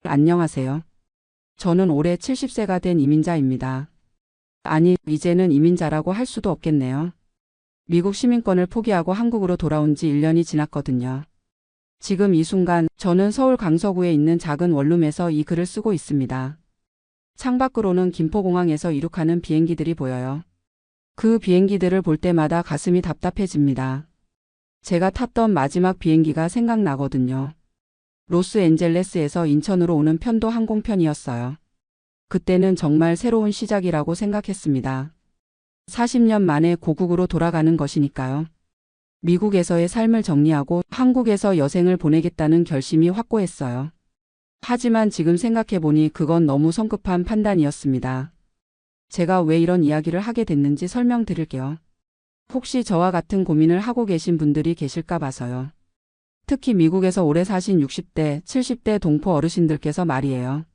안녕하세요. 저는 올해 70세가 된 이민자입니다. 아니, 이제는 이민자라고 할 수도 없겠네요. 미국 시민권을 포기하고 한국으로 돌아온 지 1년이 지났거든요. 지금 이 순간 저는 서울 강서구에 있는 작은 원룸에서 이 글을 쓰고 있습니다. 창밖으로는 김포공항에서 이륙하는 비행기들이 보여요. 그 비행기들을 볼 때마다 가슴이 답답해집니다. 제가 탔던 마지막 비행기가 생각나거든요. 로스앤젤레스에서 인천으로 오는 편도 항공편이었어요. 그때는 정말 새로운 시작이라고 생각했습니다. 40년 만에 고국으로 돌아가는 것이니까요. 미국에서의 삶을 정리하고 한국에서 여생을 보내겠다는 결심이 확고했어요. 하지만 지금 생각해보니 그건 너무 성급한 판단이었습니다. 제가 왜 이런 이야기를 하게 됐는지 설명드릴게요. 혹시 저와 같은 고민을 하고 계신 분들이 계실까 봐서요. 특히 미국에서 오래 사신 60대, 70대 동포 어르신들께서 말이에요.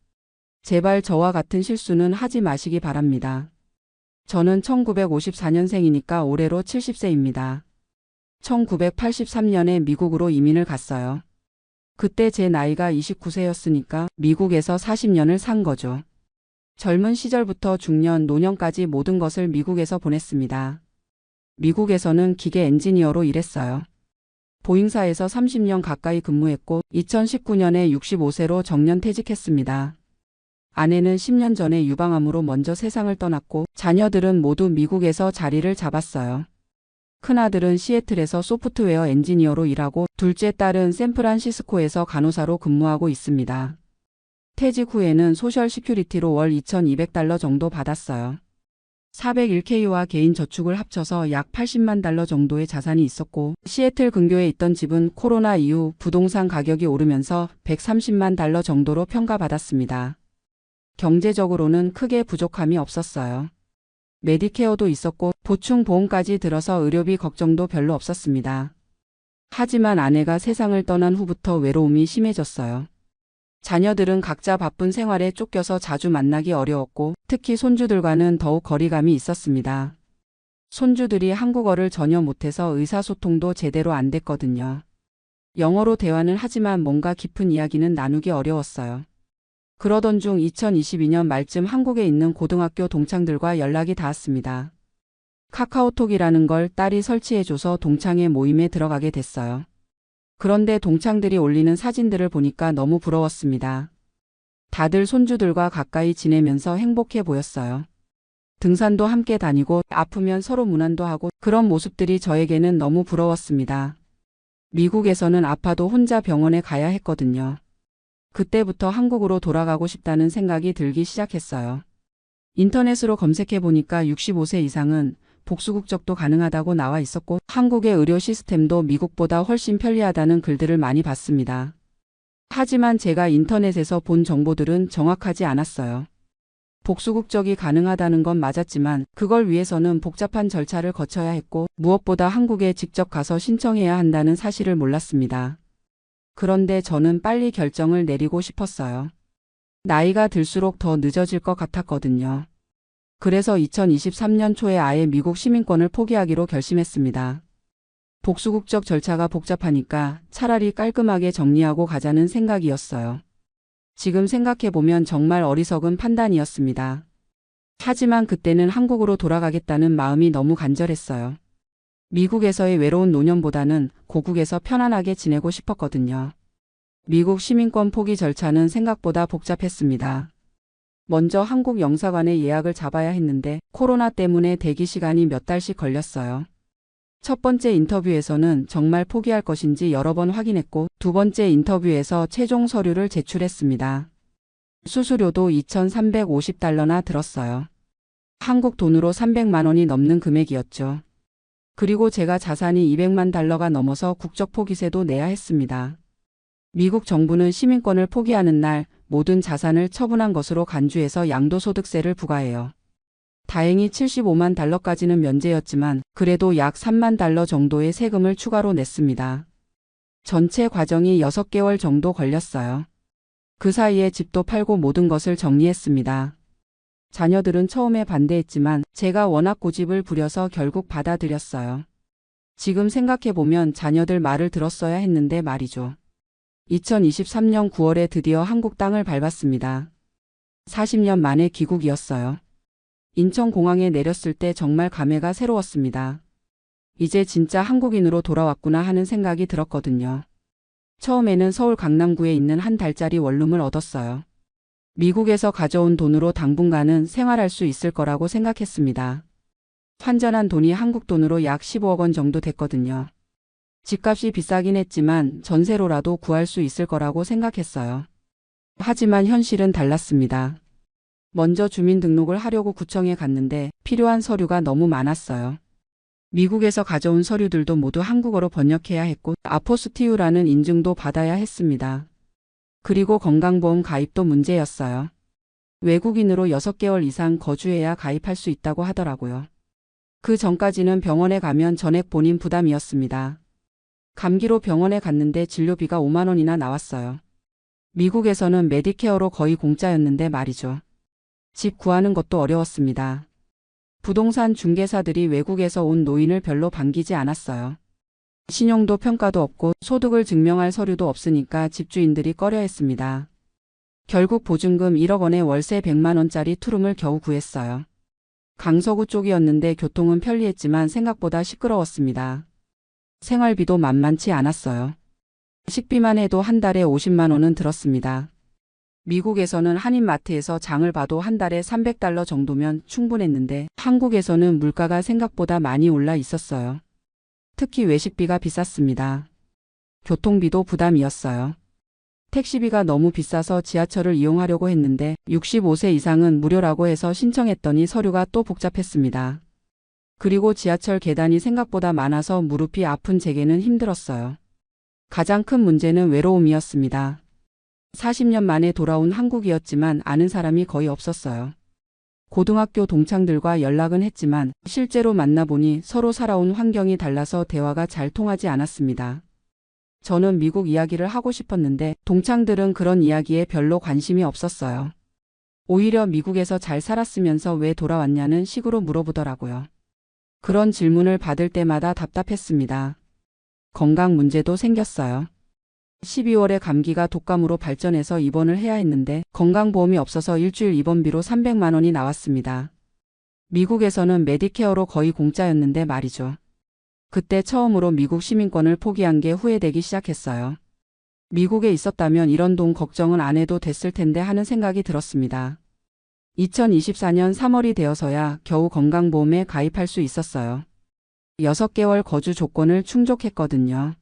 제발 저와 같은 실수는 하지 마시기 바랍니다. 저는 1954년생이니까 올해로 70세입니다. 1983년에 미국으로 이민을 갔어요. 그때 제 나이가 29세였으니까 미국에서 40년을 산 거죠. 젊은 시절부터 중년, 노년까지 모든 것을 미국에서 보냈습니다. 미국에서는 기계 엔지니어로 일했어요. 보잉사에서 30년 가까이 근무했고 2019년에 65세로 정년퇴직했습니다. 아내는 10년 전에 유방암으로 먼저 세상을 떠났고 자녀들은 모두 미국에서 자리를 잡았어요. 큰아들은 시애틀에서 소프트웨어 엔지니어로 일하고 둘째 딸은 샌프란시스코에서 간호사로 근무하고 있습니다. 퇴직 후에는 소셜 시큐리티로 월 2,200달러 정도 받았어요. 401k와 개인 저축을 합쳐서 약 80만 달러 정도의 자산이 있었고 시애틀 근교에 있던 집은 코로나 이후 부동산 가격이 오르면서 130만 달러 정도로 평가받았습니다. 경제적으로는 크게 부족함이 없었어요. 메디케어도 있었고 보충보험까지 들어서 의료비 걱정도 별로 없었습니다. 하지만 아내가 세상을 떠난 후부터 외로움이 심해졌어요. 자녀들은 각자 바쁜 생활에 쫓겨서 자주 만나기 어려웠고 특히 손주들과는 더욱 거리감이 있었습니다. 손주들이 한국어를 전혀 못해서 의사소통도 제대로 안 됐거든요. 영어로 대화는 하지만 뭔가 깊은 이야기는 나누기 어려웠어요. 그러던 중 2022년 말쯤 한국에 있는 고등학교 동창들과 연락이 닿았습니다. 카카오톡이라는 걸 딸이 설치해줘서 동창회 모임에 들어가게 됐어요. 그런데 동창들이 올리는 사진들을 보니까 너무 부러웠습니다. 다들 손주들과 가까이 지내면서 행복해 보였어요. 등산도 함께 다니고 아프면 서로 문안도 하고 그런 모습들이 저에게는 너무 부러웠습니다. 미국에서는 아파도 혼자 병원에 가야 했거든요. 그때부터 한국으로 돌아가고 싶다는 생각이 들기 시작했어요. 인터넷으로 검색해 보니까 65세 이상은 복수국적도 가능하다고 나와 있었고 한국의 의료 시스템도 미국보다 훨씬 편리하다는 글들을 많이 봤습니다. 하지만 제가 인터넷에서 본 정보들은 정확하지 않았어요. 복수국적이 가능하다는 건 맞았지만 그걸 위해서는 복잡한 절차를 거쳐야 했고 무엇보다 한국에 직접 가서 신청해야 한다는 사실을 몰랐습니다. 그런데 저는 빨리 결정을 내리고 싶었어요. 나이가 들수록 더 늦어질 것 같았거든요. 그래서 2023년 초에 아예 미국 시민권을 포기하기로 결심했습니다. 복수국적 절차가 복잡하니까 차라리 깔끔하게 정리하고 가자는 생각이었어요. 지금 생각해보면 정말 어리석은 판단이었습니다. 하지만 그때는 한국으로 돌아가겠다는 마음이 너무 간절했어요. 미국에서의 외로운 노년보다는 고국에서 편안하게 지내고 싶었거든요. 미국 시민권 포기 절차는 생각보다 복잡했습니다. 먼저 한국 영사관에 예약을 잡아야 했는데 코로나 때문에 대기 시간이 몇 달씩 걸렸어요. 첫 번째 인터뷰에서는 정말 포기할 것인지 여러 번 확인했고 두 번째 인터뷰에서 최종 서류를 제출했습니다. 수수료도 2,350달러나 들었어요. 한국 돈으로 300만 원이 넘는 금액이었죠. 그리고 제가 자산이 200만 달러가 넘어서 국적 포기세도 내야 했습니다. 미국 정부는 시민권을 포기하는 날 모든 자산을 처분한 것으로 간주해서 양도소득세를 부과해요. 다행히 75만 달러까지는 면제였지만 그래도 약 3만 달러 정도의 세금을 추가로 냈습니다. 전체 과정이 6개월 정도 걸렸어요. 그 사이에 집도 팔고 모든 것을 정리했습니다. 자녀들은 처음에 반대했지만 제가 워낙 고집을 부려서 결국 받아들였어요. 지금 생각해보면 자녀들 말을 들었어야 했는데 말이죠. 2023년 9월에 드디어 한국 땅을 밟았습니다. 40년 만에 귀국이었어요. 인천공항에 내렸을 때 정말 감회가 새로웠습니다. 이제 진짜 한국인으로 돌아왔구나 하는 생각이 들었거든요. 처음에는 서울 강남구에 있는 한 달짜리 원룸을 얻었어요. 미국에서 가져온 돈으로 당분간은 생활할 수 있을 거라고 생각했습니다. 환전한 돈이 한국 돈으로 약 15억 원 정도 됐거든요. 집값이 비싸긴 했지만 전세로라도 구할 수 있을 거라고 생각했어요. 하지만 현실은 달랐습니다. 먼저 주민등록을 하려고 구청에 갔는데 필요한 서류가 너무 많았어요. 미국에서 가져온 서류들도 모두 한국어로 번역해야 했고 아포스티유라는 인증도 받아야 했습니다. 그리고 건강보험 가입도 문제였어요. 외국인으로 6개월 이상 거주해야 가입할 수 있다고 하더라고요. 그 전까지는 병원에 가면 전액 본인 부담이었습니다. 감기로 병원에 갔는데 진료비가 5만 원이나 나왔어요. 미국에서는 메디케어로 거의 공짜였는데 말이죠. 집 구하는 것도 어려웠습니다. 부동산 중개사들이 외국에서 온 노인을 별로 반기지 않았어요. 신용도 평가도 없고 소득을 증명할 서류도 없으니까 집주인들이 꺼려했습니다. 결국 보증금 1억 원에 월세 100만 원짜리 투룸을 겨우 구했어요. 강서구 쪽이었는데 교통은 편리했지만 생각보다 시끄러웠습니다. 생활비도 만만치 않았어요. 식비만 해도 한 달에 50만 원은 들었습니다. 미국에서는 한인마트에서 장을 봐도 한 달에 300달러 정도면 충분했는데 한국에서는 물가가 생각보다 많이 올라 있었어요. 특히 외식비가 비쌌습니다. 교통비도 부담이었어요. 택시비가 너무 비싸서 지하철을 이용하려고 했는데 65세 이상은 무료라고 해서 신청했더니 서류가 또 복잡했습니다. 그리고 지하철 계단이 생각보다 많아서 무릎이 아픈 제게는 힘들었어요. 가장 큰 문제는 외로움이었습니다. 40년 만에 돌아온 한국이었지만 아는 사람이 거의 없었어요. 고등학교 동창들과 연락은 했지만 실제로 만나보니 서로 살아온 환경이 달라서 대화가 잘 통하지 않았습니다. 저는 미국 이야기를 하고 싶었는데 동창들은 그런 이야기에 별로 관심이 없었어요. 오히려 미국에서 잘 살았으면서 왜 돌아왔냐는 식으로 물어보더라고요. 그런 질문을 받을 때마다 답답했습니다. 건강 문제도 생겼어요. 12월에 감기가 독감으로 발전해서 입원을 해야 했는데 건강보험이 없어서 일주일 입원비로 300만 원이 나왔습니다. 미국에서는 메디케어로 거의 공짜였는데 말이죠. 그때 처음으로 미국 시민권을 포기한 게 후회되기 시작했어요. 미국에 있었다면 이런 돈 걱정은 안 해도 됐을 텐데 하는 생각이 들었습니다. 2024년 3월이 되어서야 겨우 건강보험에 가입할 수 있었어요. 6개월 거주 조건을 충족했거든요.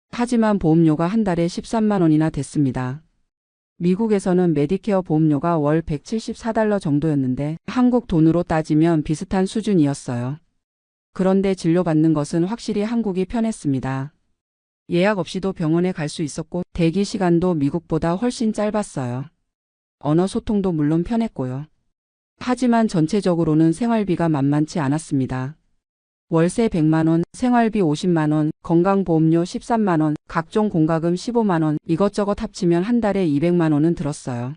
하지만 보험료가 한 달에 13만 원이나 됐습니다. 미국에서는 메디케어 보험료가 월 174달러 정도였는데 한국 돈으로 따지면 비슷한 수준이었어요. 그런데 진료받는 것은 확실히 한국이 편했습니다. 예약 없이도 병원에 갈 수 있었고 대기 시간도 미국보다 훨씬 짧았어요. 언어 소통도 물론 편했고요. 하지만 전체적으로는 생활비가 만만치 않았습니다. 월세 100만 원, 생활비 50만 원, 건강보험료 13만 원, 각종 공과금 15만 원, 이것저것 합치면 한 달에 200만 원은 들었어요.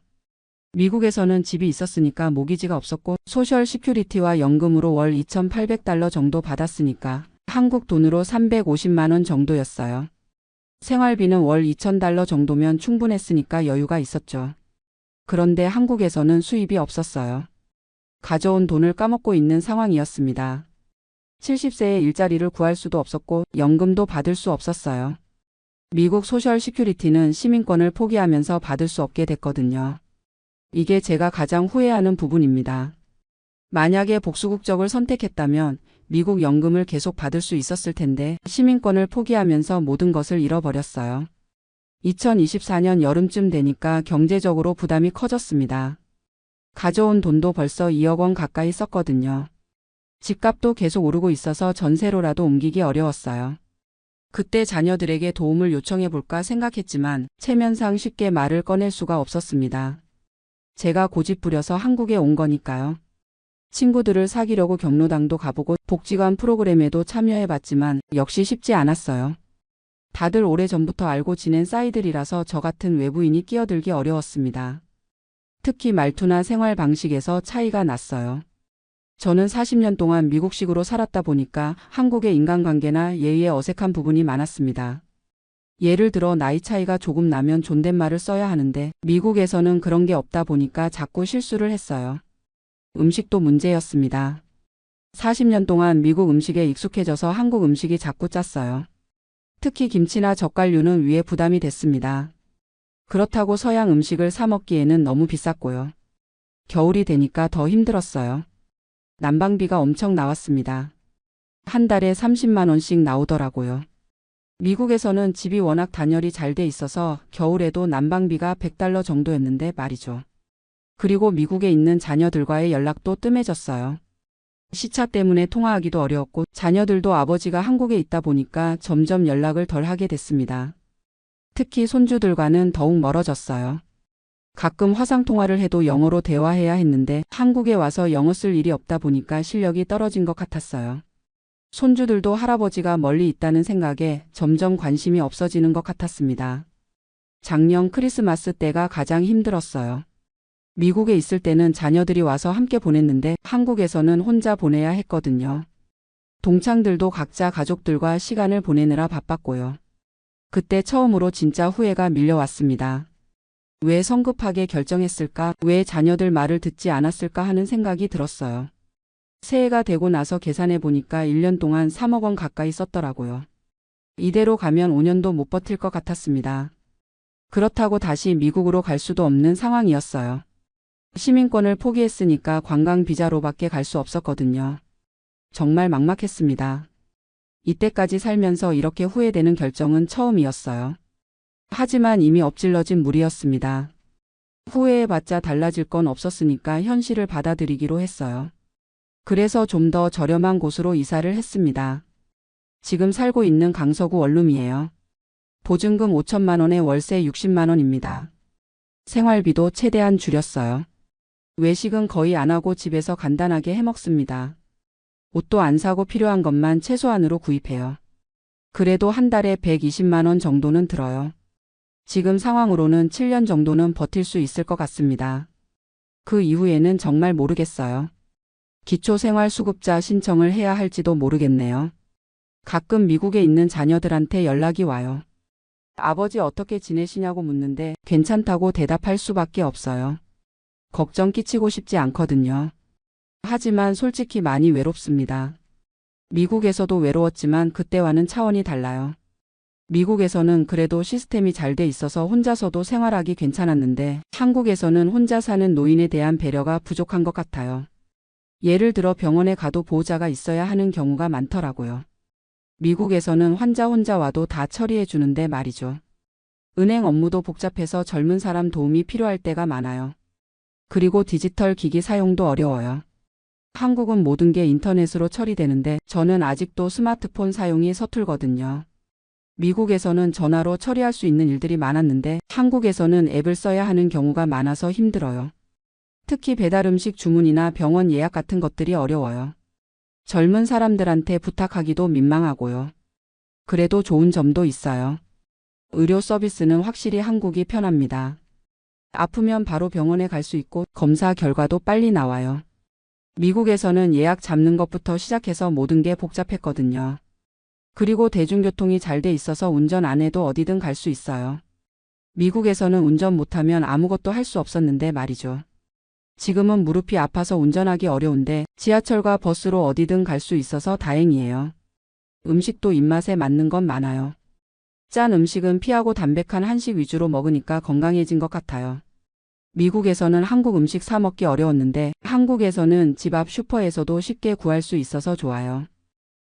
미국에서는 집이 있었으니까 모기지가 없었고 소셜 시큐리티와 연금으로 월 2,800달러 정도 받았으니까 한국 돈으로 350만 원 정도였어요. 생활비는 월 2,000달러 정도면 충분했으니까 여유가 있었죠. 그런데 한국에서는 수입이 없었어요. 가져온 돈을 까먹고 있는 상황이었습니다. 70세에 일자리를 구할 수도 없었고 연금도 받을 수 없었어요. 미국 소셜 시큐리티는 시민권을 포기하면서 받을 수 없게 됐거든요. 이게 제가 가장 후회하는 부분입니다. 만약에 복수국적을 선택했다면 미국 연금을 계속 받을 수 있었을 텐데 시민권을 포기하면서 모든 것을 잃어버렸어요. 2024년 여름쯤 되니까 경제적으로 부담이 커졌습니다. 가져온 돈도 벌써 2억 원 가까이 썼거든요. 집값도 계속 오르고 있어서 전세로라도 옮기기 어려웠어요. 그때 자녀들에게 도움을 요청해볼까 생각했지만 체면상 쉽게 말을 꺼낼 수가 없었습니다. 제가 고집부려서 한국에 온 거니까요. 친구들을 사귀려고 경로당도 가보고 복지관 프로그램에도 참여해봤지만 역시 쉽지 않았어요. 다들 오래전부터 알고 지낸 싸이들이라서 저 같은 외부인이 끼어들기 어려웠습니다. 특히 말투나 생활 방식에서 차이가 났어요. 저는 40년 동안 미국식으로 살았다 보니까 한국의 인간관계나 예의에 어색한 부분이 많았습니다. 예를 들어 나이 차이가 조금 나면 존댓말을 써야 하는데 미국에서는 그런 게 없다 보니까 자꾸 실수를 했어요. 음식도 문제였습니다. 40년 동안 미국 음식에 익숙해져서 한국 음식이 자꾸 짰어요. 특히 김치나 젓갈류는 위에 부담이 됐습니다. 그렇다고 서양 음식을 사 먹기에는 너무 비쌌고요. 겨울이 되니까 더 힘들었어요. 난방비가 엄청 나왔습니다. 한 달에 30만 원씩 나오더라고요. 미국에서는 집이 워낙 단열이 잘 돼 있어서 겨울에도 난방비가 $100 정도였는데 말이죠. 그리고 미국에 있는 자녀들과의 연락도 뜸해졌어요. 시차 때문에 통화하기도 어려웠고 자녀들도 아버지가 한국에 있다 보니까 점점 연락을 덜 하게 됐습니다. 특히 손주들과는 더욱 멀어졌어요. 가끔 화상통화를 해도 영어로 대화해야 했는데 한국에 와서 영어 쓸 일이 없다 보니까 실력이 떨어진 것 같았어요. 손주들도 할아버지가 멀리 있다는 생각에 점점 관심이 없어지는 것 같았습니다. 작년 크리스마스 때가 가장 힘들었어요. 미국에 있을 때는 자녀들이 와서 함께 보냈는데 한국에서는 혼자 보내야 했거든요. 동창들도 각자 가족들과 시간을 보내느라 바빴고요. 그때 처음으로 진짜 후회가 밀려왔습니다. 왜 성급하게 결정했을까? 왜 자녀들 말을 듣지 않았을까 하는 생각이 들었어요. 새해가 되고 나서 계산해 보니까 1년 동안 3억 원 가까이 썼더라고요. 이대로 가면 5년도 못 버틸 것 같았습니다. 그렇다고 다시 미국으로 갈 수도 없는 상황이었어요. 시민권을 포기했으니까 관광 비자로밖에 갈 수 없었거든요. 정말 막막했습니다. 이때까지 살면서 이렇게 후회되는 결정은 처음이었어요. 하지만 이미 엎질러진 물이었습니다. 후회해봤자 달라질 건 없었으니까 현실을 받아들이기로 했어요. 그래서 좀 더 저렴한 곳으로 이사를 했습니다. 지금 살고 있는 강서구 원룸이에요. 보증금 5천만 원에 월세 60만 원입니다. 생활비도 최대한 줄였어요. 외식은 거의 안 하고 집에서 간단하게 해먹습니다. 옷도 안 사고 필요한 것만 최소한으로 구입해요. 그래도 한 달에 120만 원 정도는 들어요. 지금 상황으로는 7년 정도는 버틸 수 있을 것 같습니다. 그 이후에는 정말 모르겠어요. 기초생활수급자 신청을 해야 할지도 모르겠네요. 가끔 미국에 있는 자녀들한테 연락이 와요. 아버지 어떻게 지내시냐고 묻는데 괜찮다고 대답할 수밖에 없어요. 걱정 끼치고 싶지 않거든요. 하지만 솔직히 많이 외롭습니다. 미국에서도 외로웠지만 그때와는 차원이 달라요. 미국에서는 그래도 시스템이 잘 돼 있어서 혼자서도 생활하기 괜찮았는데 한국에서는 혼자 사는 노인에 대한 배려가 부족한 것 같아요. 예를 들어 병원에 가도 보호자가 있어야 하는 경우가 많더라고요. 미국에서는 환자 혼자 와도 다 처리해 주는데 말이죠. 은행 업무도 복잡해서 젊은 사람 도움이 필요할 때가 많아요. 그리고 디지털 기기 사용도 어려워요. 한국은 모든 게 인터넷으로 처리되는데 저는 아직도 스마트폰 사용이 서툴거든요. 미국에서는 전화로 처리할 수 있는 일들이 많았는데 한국에서는 앱을 써야 하는 경우가 많아서 힘들어요. 특히 배달음식 주문이나 병원 예약 같은 것들이 어려워요. 젊은 사람들한테 부탁하기도 민망하고요. 그래도 좋은 점도 있어요. 의료 서비스는 확실히 한국이 편합니다. 아프면 바로 병원에 갈 수 있고 검사 결과도 빨리 나와요. 미국에서는 예약 잡는 것부터 시작해서 모든 게 복잡했거든요. 그리고 대중교통이 잘 돼 있어서 운전 안 해도 어디든 갈 수 있어요. 미국에서는 운전 못하면 아무것도 할 수 없었는데 말이죠. 지금은 무릎이 아파서 운전하기 어려운데 지하철과 버스로 어디든 갈 수 있어서 다행이에요. 음식도 입맛에 맞는 건 많아요. 짠 음식은 피하고 담백한 한식 위주로 먹으니까 건강해진 것 같아요. 미국에서는 한국 음식 사 먹기 어려웠는데 한국에서는 집 앞 슈퍼에서도 쉽게 구할 수 있어서 좋아요.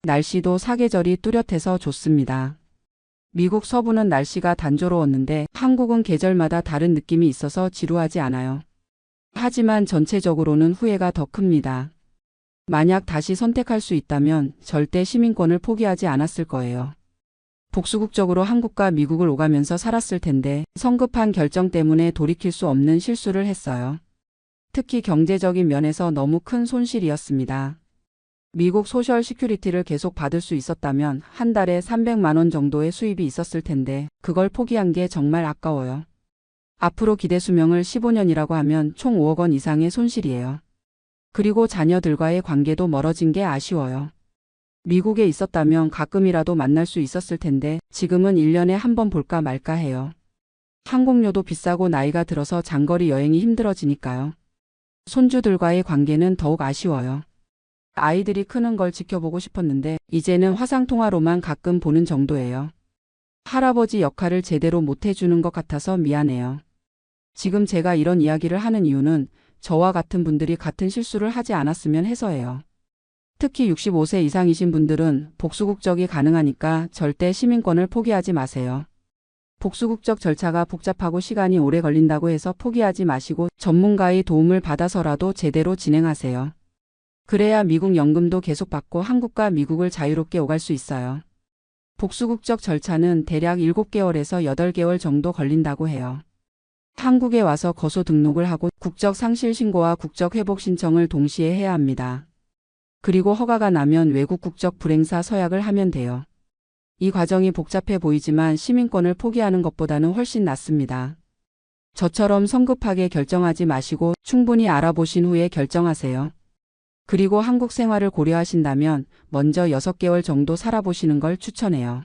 날씨도 사계절이 뚜렷해서 좋습니다. 미국 서부는 날씨가 단조로웠는데 한국은 계절마다 다른 느낌이 있어서 지루하지 않아요. 하지만 전체적으로는 후회가 더 큽니다. 만약 다시 선택할 수 있다면 절대 시민권을 포기하지 않았을 거예요. 복수국적으로 한국과 미국을 오가면서 살았을 텐데 성급한 결정 때문에 돌이킬 수 없는 실수를 했어요. 특히 경제적인 면에서 너무 큰 손실이었습니다. 미국 소셜 시큐리티를 계속 받을 수 있었다면 한 달에 300만 원 정도의 수입이 있었을 텐데 그걸 포기한 게 정말 아까워요. 앞으로 기대 수명을 15년이라고 하면 총 5억 원 이상의 손실이에요. 그리고 자녀들과의 관계도 멀어진 게 아쉬워요. 미국에 있었다면 가끔이라도 만날 수 있었을 텐데 지금은 1년에 한 번 볼까 말까 해요. 항공료도 비싸고 나이가 들어서 장거리 여행이 힘들어지니까요. 손주들과의 관계는 더욱 아쉬워요. 아이들이 크는 걸 지켜보고 싶었는데 이제는 화상통화로만 가끔 보는 정도예요. 할아버지 역할을 제대로 못 해주는 것 같아서 미안해요. 지금 제가 이런 이야기를 하는 이유는 저와 같은 분들이 같은 실수를 하지 않았으면 해서예요. 특히 65세 이상이신 분들은 복수국적이 가능하니까 절대 시민권을 포기하지 마세요. 복수국적 절차가 복잡하고 시간이 오래 걸린다고 해서 포기하지 마시고 전문가의 도움을 받아서라도 제대로 진행하세요. 그래야 미국 연금도 계속 받고 한국과 미국을 자유롭게 오갈 수 있어요. 복수국적 절차는 대략 7개월에서 8개월 정도 걸린다고 해요. 한국에 와서 거소 등록을 하고 국적 상실 신고와 국적 회복 신청을 동시에 해야 합니다. 그리고 허가가 나면 외국 국적 불행사 서약을 하면 돼요. 이 과정이 복잡해 보이지만 시민권을 포기하는 것보다는 훨씬 낫습니다. 저처럼 성급하게 결정하지 마시고 충분히 알아보신 후에 결정하세요. 그리고 한국 생활을 고려하신다면 먼저 6개월 정도 살아보시는 걸 추천해요.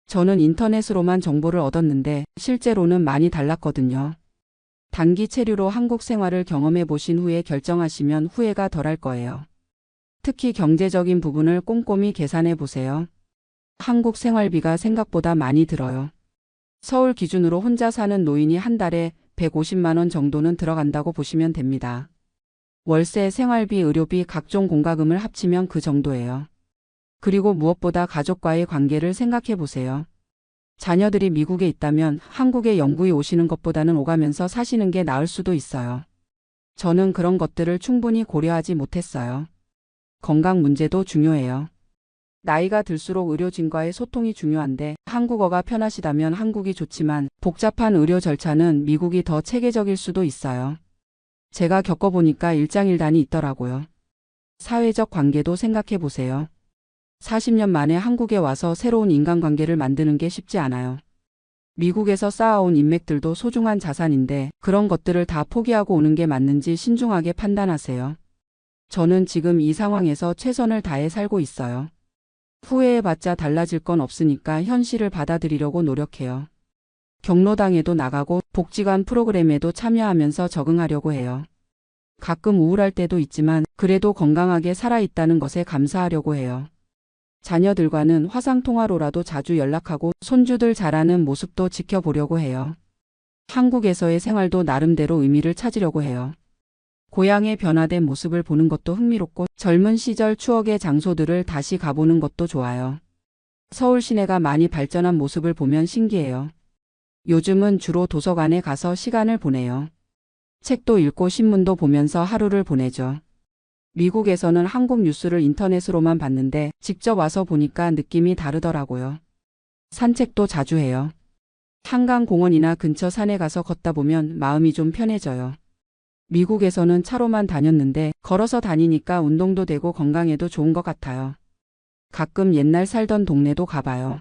저는 인터넷으로만 정보를 얻었는데 실제로는 많이 달랐거든요. 단기 체류로 한국 생활을 경험해 보신 후에 결정하시면 후회가 덜할 거예요. 특히 경제적인 부분을 꼼꼼히 계산해 보세요. 한국 생활비가 생각보다 많이 들어요. 서울 기준으로 혼자 사는 노인이 한 달에 150만 원 정도는 들어간다고 보시면 됩니다. 월세, 생활비, 의료비, 각종 공과금을 합치면 그 정도예요. 그리고 무엇보다 가족과의 관계를 생각해 보세요. 자녀들이 미국에 있다면 한국에 영구히 오시는 것보다는 오가면서 사시는 게 나을 수도 있어요. 저는 그런 것들을 충분히 고려하지 못했어요. 건강 문제도 중요해요. 나이가 들수록 의료진과의 소통이 중요한데 한국어가 편하시다면 한국이 좋지만 복잡한 의료 절차는 미국이 더 체계적일 수도 있어요. 제가 겪어보니까 일장일단이 있더라고요. 사회적 관계도 생각해 보세요. 40년 만에 한국에 와서 새로운 인간관계를 만드는 게 쉽지 않아요. 미국에서 쌓아온 인맥들도 소중한 자산인데 그런 것들을 다 포기하고 오는 게 맞는지 신중하게 판단하세요. 저는 지금 이 상황에서 최선을 다해 살고 있어요. 후회해봤자 달라질 건 없으니까 현실을 받아들이려고 노력해요. 경로당에도 나가고 복지관 프로그램에도 참여하면서 적응하려고 해요. 가끔 우울할 때도 있지만 그래도 건강하게 살아있다는 것에 감사하려고 해요. 자녀들과는 화상통화로라도 자주 연락하고 손주들 자라는 모습도 지켜보려고 해요. 한국에서의 생활도 나름대로 의미를 찾으려고 해요. 고향의 변화된 모습을 보는 것도 흥미롭고 젊은 시절 추억의 장소들을 다시 가보는 것도 좋아요. 서울 시내가 많이 발전한 모습을 보면 신기해요. 요즘은 주로 도서관에 가서 시간을 보내요. 책도 읽고 신문도 보면서 하루를 보내죠. 미국에서는 한국 뉴스를 인터넷으로만 봤는데 직접 와서 보니까 느낌이 다르더라고요. 산책도 자주 해요. 한강공원이나 근처 산에 가서 걷다 보면 마음이 좀 편해져요. 미국에서는 차로만 다녔는데 걸어서 다니니까 운동도 되고 건강에도 좋은 것 같아요. 가끔 옛날 살던 동네도 가봐요.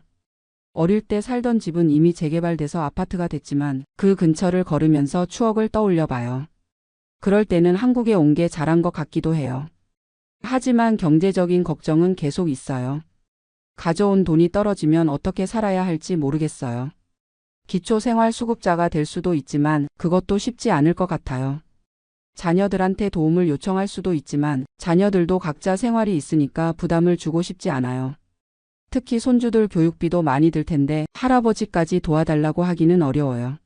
어릴 때 살던 집은 이미 재개발돼서 아파트가 됐지만 그 근처를 걸으면서 추억을 떠올려 봐요. 그럴 때는 한국에 온 게 잘한 것 같기도 해요. 하지만 경제적인 걱정은 계속 있어요. 가져온 돈이 떨어지면 어떻게 살아야 할지 모르겠어요. 기초생활수급자가 될 수도 있지만 그것도 쉽지 않을 것 같아요. 자녀들한테 도움을 요청할 수도 있지만 자녀들도 각자 생활이 있으니까 부담을 주고 싶지 않아요. 특히 손주들 교육비도 많이 들 텐데 할아버지까지 도와달라고 하기는 어려워요.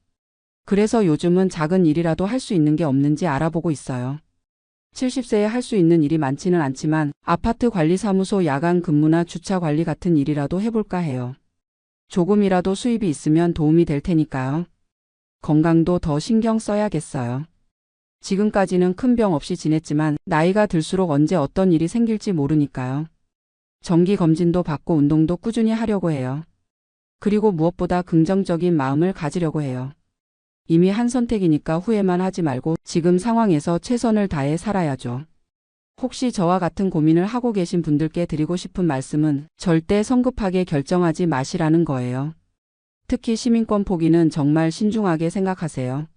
그래서 요즘은 작은 일이라도 할 수 있는 게 없는지 알아보고 있어요. 70세에 할 수 있는 일이 많지는 않지만 아파트 관리사무소 야간 근무나 주차 관리 같은 일이라도 해볼까 해요. 조금이라도 수입이 있으면 도움이 될 테니까요. 건강도 더 신경 써야겠어요. 지금까지는 큰 병 없이 지냈지만 나이가 들수록 언제 어떤 일이 생길지 모르니까요. 정기 검진도 받고 운동도 꾸준히 하려고 해요. 그리고 무엇보다 긍정적인 마음을 가지려고 해요. 이미 한 선택이니까 후회만 하지 말고 지금 상황에서 최선을 다해 살아야죠. 혹시 저와 같은 고민을 하고 계신 분들께 드리고 싶은 말씀은 절대 성급하게 결정하지 마시라는 거예요. 특히 시민권 포기는 정말 신중하게 생각하세요.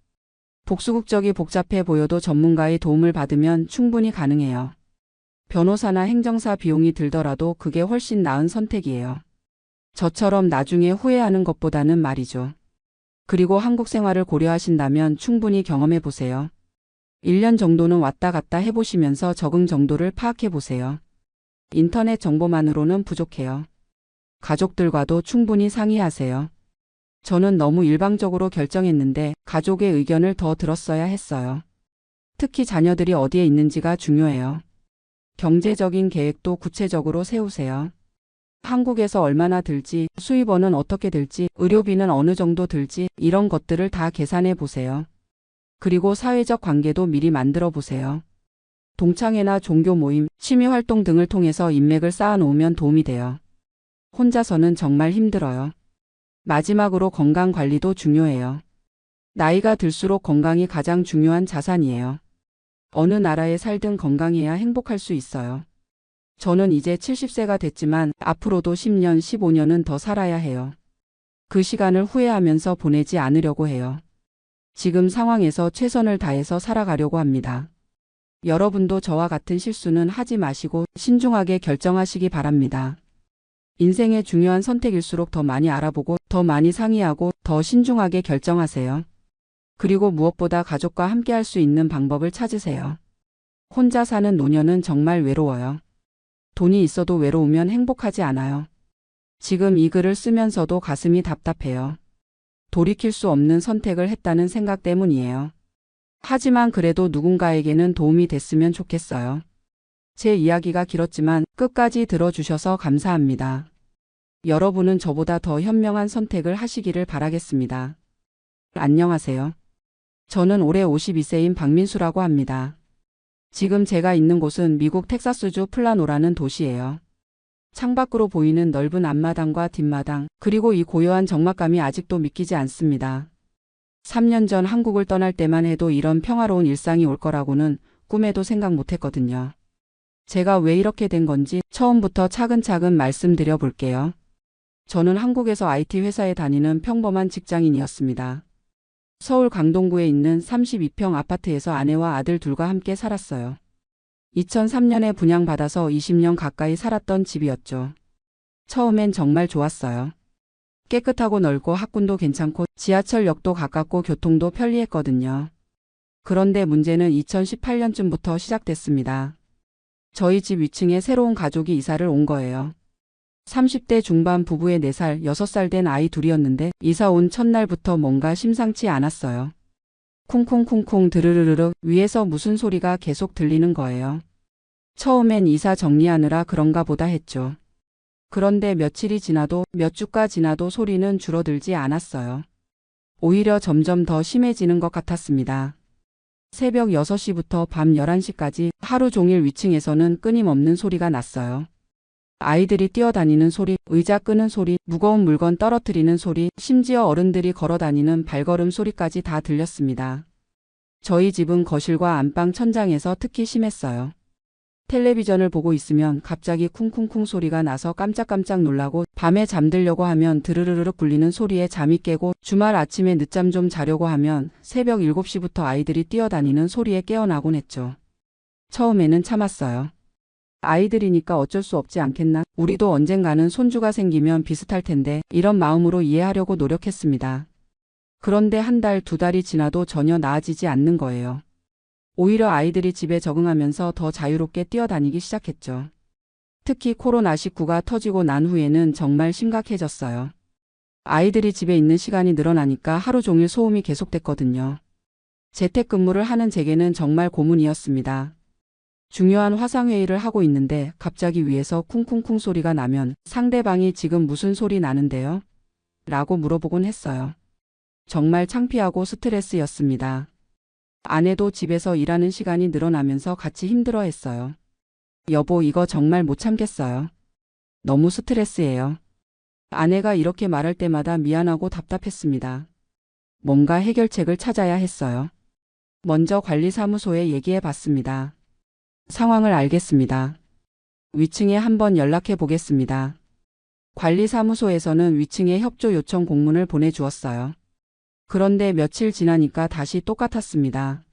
복수국적이 복잡해 보여도 전문가의 도움을 받으면 충분히 가능해요. 변호사나 행정사 비용이 들더라도 그게 훨씬 나은 선택이에요. 저처럼 나중에 후회하는 것보다는 말이죠. 그리고 한국 생활을 고려하신다면 충분히 경험해 보세요. 1년 정도는 왔다 갔다 해보시면서 적응 정도를 파악해 보세요. 인터넷 정보만으로는 부족해요. 가족들과도 충분히 상의하세요. 저는 너무 일방적으로 결정했는데 가족의 의견을 더 들었어야 했어요. 특히 자녀들이 어디에 있는지가 중요해요. 경제적인 계획도 구체적으로 세우세요. 한국에서 얼마나 들지, 수입원은 어떻게 들지, 의료비는 어느 정도 들지, 이런 것들을 다 계산해 보세요. 그리고 사회적 관계도 미리 만들어 보세요. 동창회나 종교 모임, 취미 활동 등을 통해서 인맥을 쌓아놓으면 도움이 돼요. 혼자서는 정말 힘들어요. 마지막으로 건강 관리도 중요해요. 나이가 들수록 건강이 가장 중요한 자산이에요. 어느 나라에 살든 건강해야 행복할 수 있어요. 저는 이제 70세가 됐지만 앞으로도 10년, 15년은 더 살아야 해요. 그 시간을 후회하면서 보내지 않으려고 해요. 지금 상황에서 최선을 다해서 살아가려고 합니다. 여러분도 저와 같은 실수는 하지 마시고 신중하게 결정하시기 바랍니다. 인생의 중요한 선택일수록 더 많이 알아보고 더 많이 상의하고 더 신중하게 결정하세요. 그리고 무엇보다 가족과 함께 할 수 있는 방법을 찾으세요. 혼자 사는 노년은 정말 외로워요. 돈이 있어도 외로우면 행복하지 않아요. 지금 이 글을 쓰면서도 가슴이 답답해요. 돌이킬 수 없는 선택을 했다는 생각 때문이에요. 하지만 그래도 누군가에게는 도움이 됐으면 좋겠어요. 제 이야기가 길었지만 끝까지 들어주셔서 감사합니다. 여러분은 저보다 더 현명한 선택을 하시기를 바라겠습니다. 안녕하세요. 저는 올해 52세인 박민수라고 합니다. 지금 제가 있는 곳은 미국 텍사스주 플라노라는 도시예요. 창밖으로 보이는 넓은 앞마당과 뒷마당, 그리고 이 고요한 적막감이 아직도 믿기지 않습니다. 3년 전 한국을 떠날 때만 해도 이런 평화로운 일상이 올 거라고는 꿈에도 생각 못했거든요. 제가 왜 이렇게 된 건지 처음부터 차근차근 말씀드려 볼게요. 저는 한국에서 IT 회사에 다니는 평범한 직장인이었습니다. 서울 강동구에 있는 32평 아파트에서 아내와 아들 둘과 함께 살았어요. 2003년에 분양받아서 20년 가까이 살았던 집이었죠. 처음엔 정말 좋았어요. 깨끗하고 넓고 학군도 괜찮고 지하철역도 가깝고 교통도 편리했거든요. 그런데 문제는 2018년쯤부터 시작됐습니다. 저희 집 위층에 새로운 가족이 이사를 온 거예요. 30대 중반 부부의 4살, 6살 된 아이 둘이었는데 이사 온 첫날부터 뭔가 심상치 않았어요. 쿵쿵쿵쿵 드르르르르 위에서 무슨 소리가 계속 들리는 거예요. 처음엔 이사 정리하느라 그런가 보다 했죠. 그런데 며칠이 지나도 몇 주가 지나도 소리는 줄어들지 않았어요. 오히려 점점 더 심해지는 것 같았습니다. 새벽 6시부터 밤 11시까지 하루 종일 위층에서는 끊임없는 소리가 났어요. 아이들이 뛰어다니는 소리, 의자 끄는 소리, 무거운 물건 떨어뜨리는 소리, 심지어 어른들이 걸어다니는 발걸음 소리까지 다 들렸습니다. 저희 집은 거실과 안방 천장에서 특히 심했어요. 텔레비전을 보고 있으면 갑자기 쿵쿵쿵 소리가 나서 깜짝깜짝 놀라고 밤에 잠들려고 하면 드르르르 굴리는 소리에 잠이 깨고 주말 아침에 늦잠 좀 자려고 하면 새벽 7시부터 아이들이 뛰어다니는 소리에 깨어나곤 했죠. 처음에는 참았어요. 아이들이니까 어쩔 수 없지 않겠나? 우리도 언젠가는 손주가 생기면 비슷할 텐데 이런 마음으로 이해하려고 노력했습니다. 그런데 한 달, 2달이 지나도 전혀 나아지지 않는 거예요. 오히려 아이들이 집에 적응하면서 더 자유롭게 뛰어다니기 시작했죠. 특히 코로나19가 터지고 난 후에는 정말 심각해졌어요. 아이들이 집에 있는 시간이 늘어나니까 하루 종일 소음이 계속됐거든요. 재택근무를 하는 제게는 정말 고문이었습니다. 중요한 화상회의를 하고 있는데 갑자기 위에서 쿵쿵쿵 소리가 나면 상대방이 지금 무슨 소리 나는데요? 라고 물어보곤 했어요. 정말 창피하고 스트레스였습니다. 아내도 집에서 일하는 시간이 늘어나면서 같이 힘들어했어요. 여보, 이거 정말 못 참겠어요. 너무 스트레스예요. 아내가 이렇게 말할 때마다 미안하고 답답했습니다. 뭔가 해결책을 찾아야 했어요. 먼저 관리사무소에 얘기해 봤습니다. 상황을 알겠습니다. 위층에 한번 연락해 보겠습니다. 관리사무소에서는 위층에 협조 요청 공문을 보내주었어요. 그런데 며칠 지나니까 다시 똑같았습니다.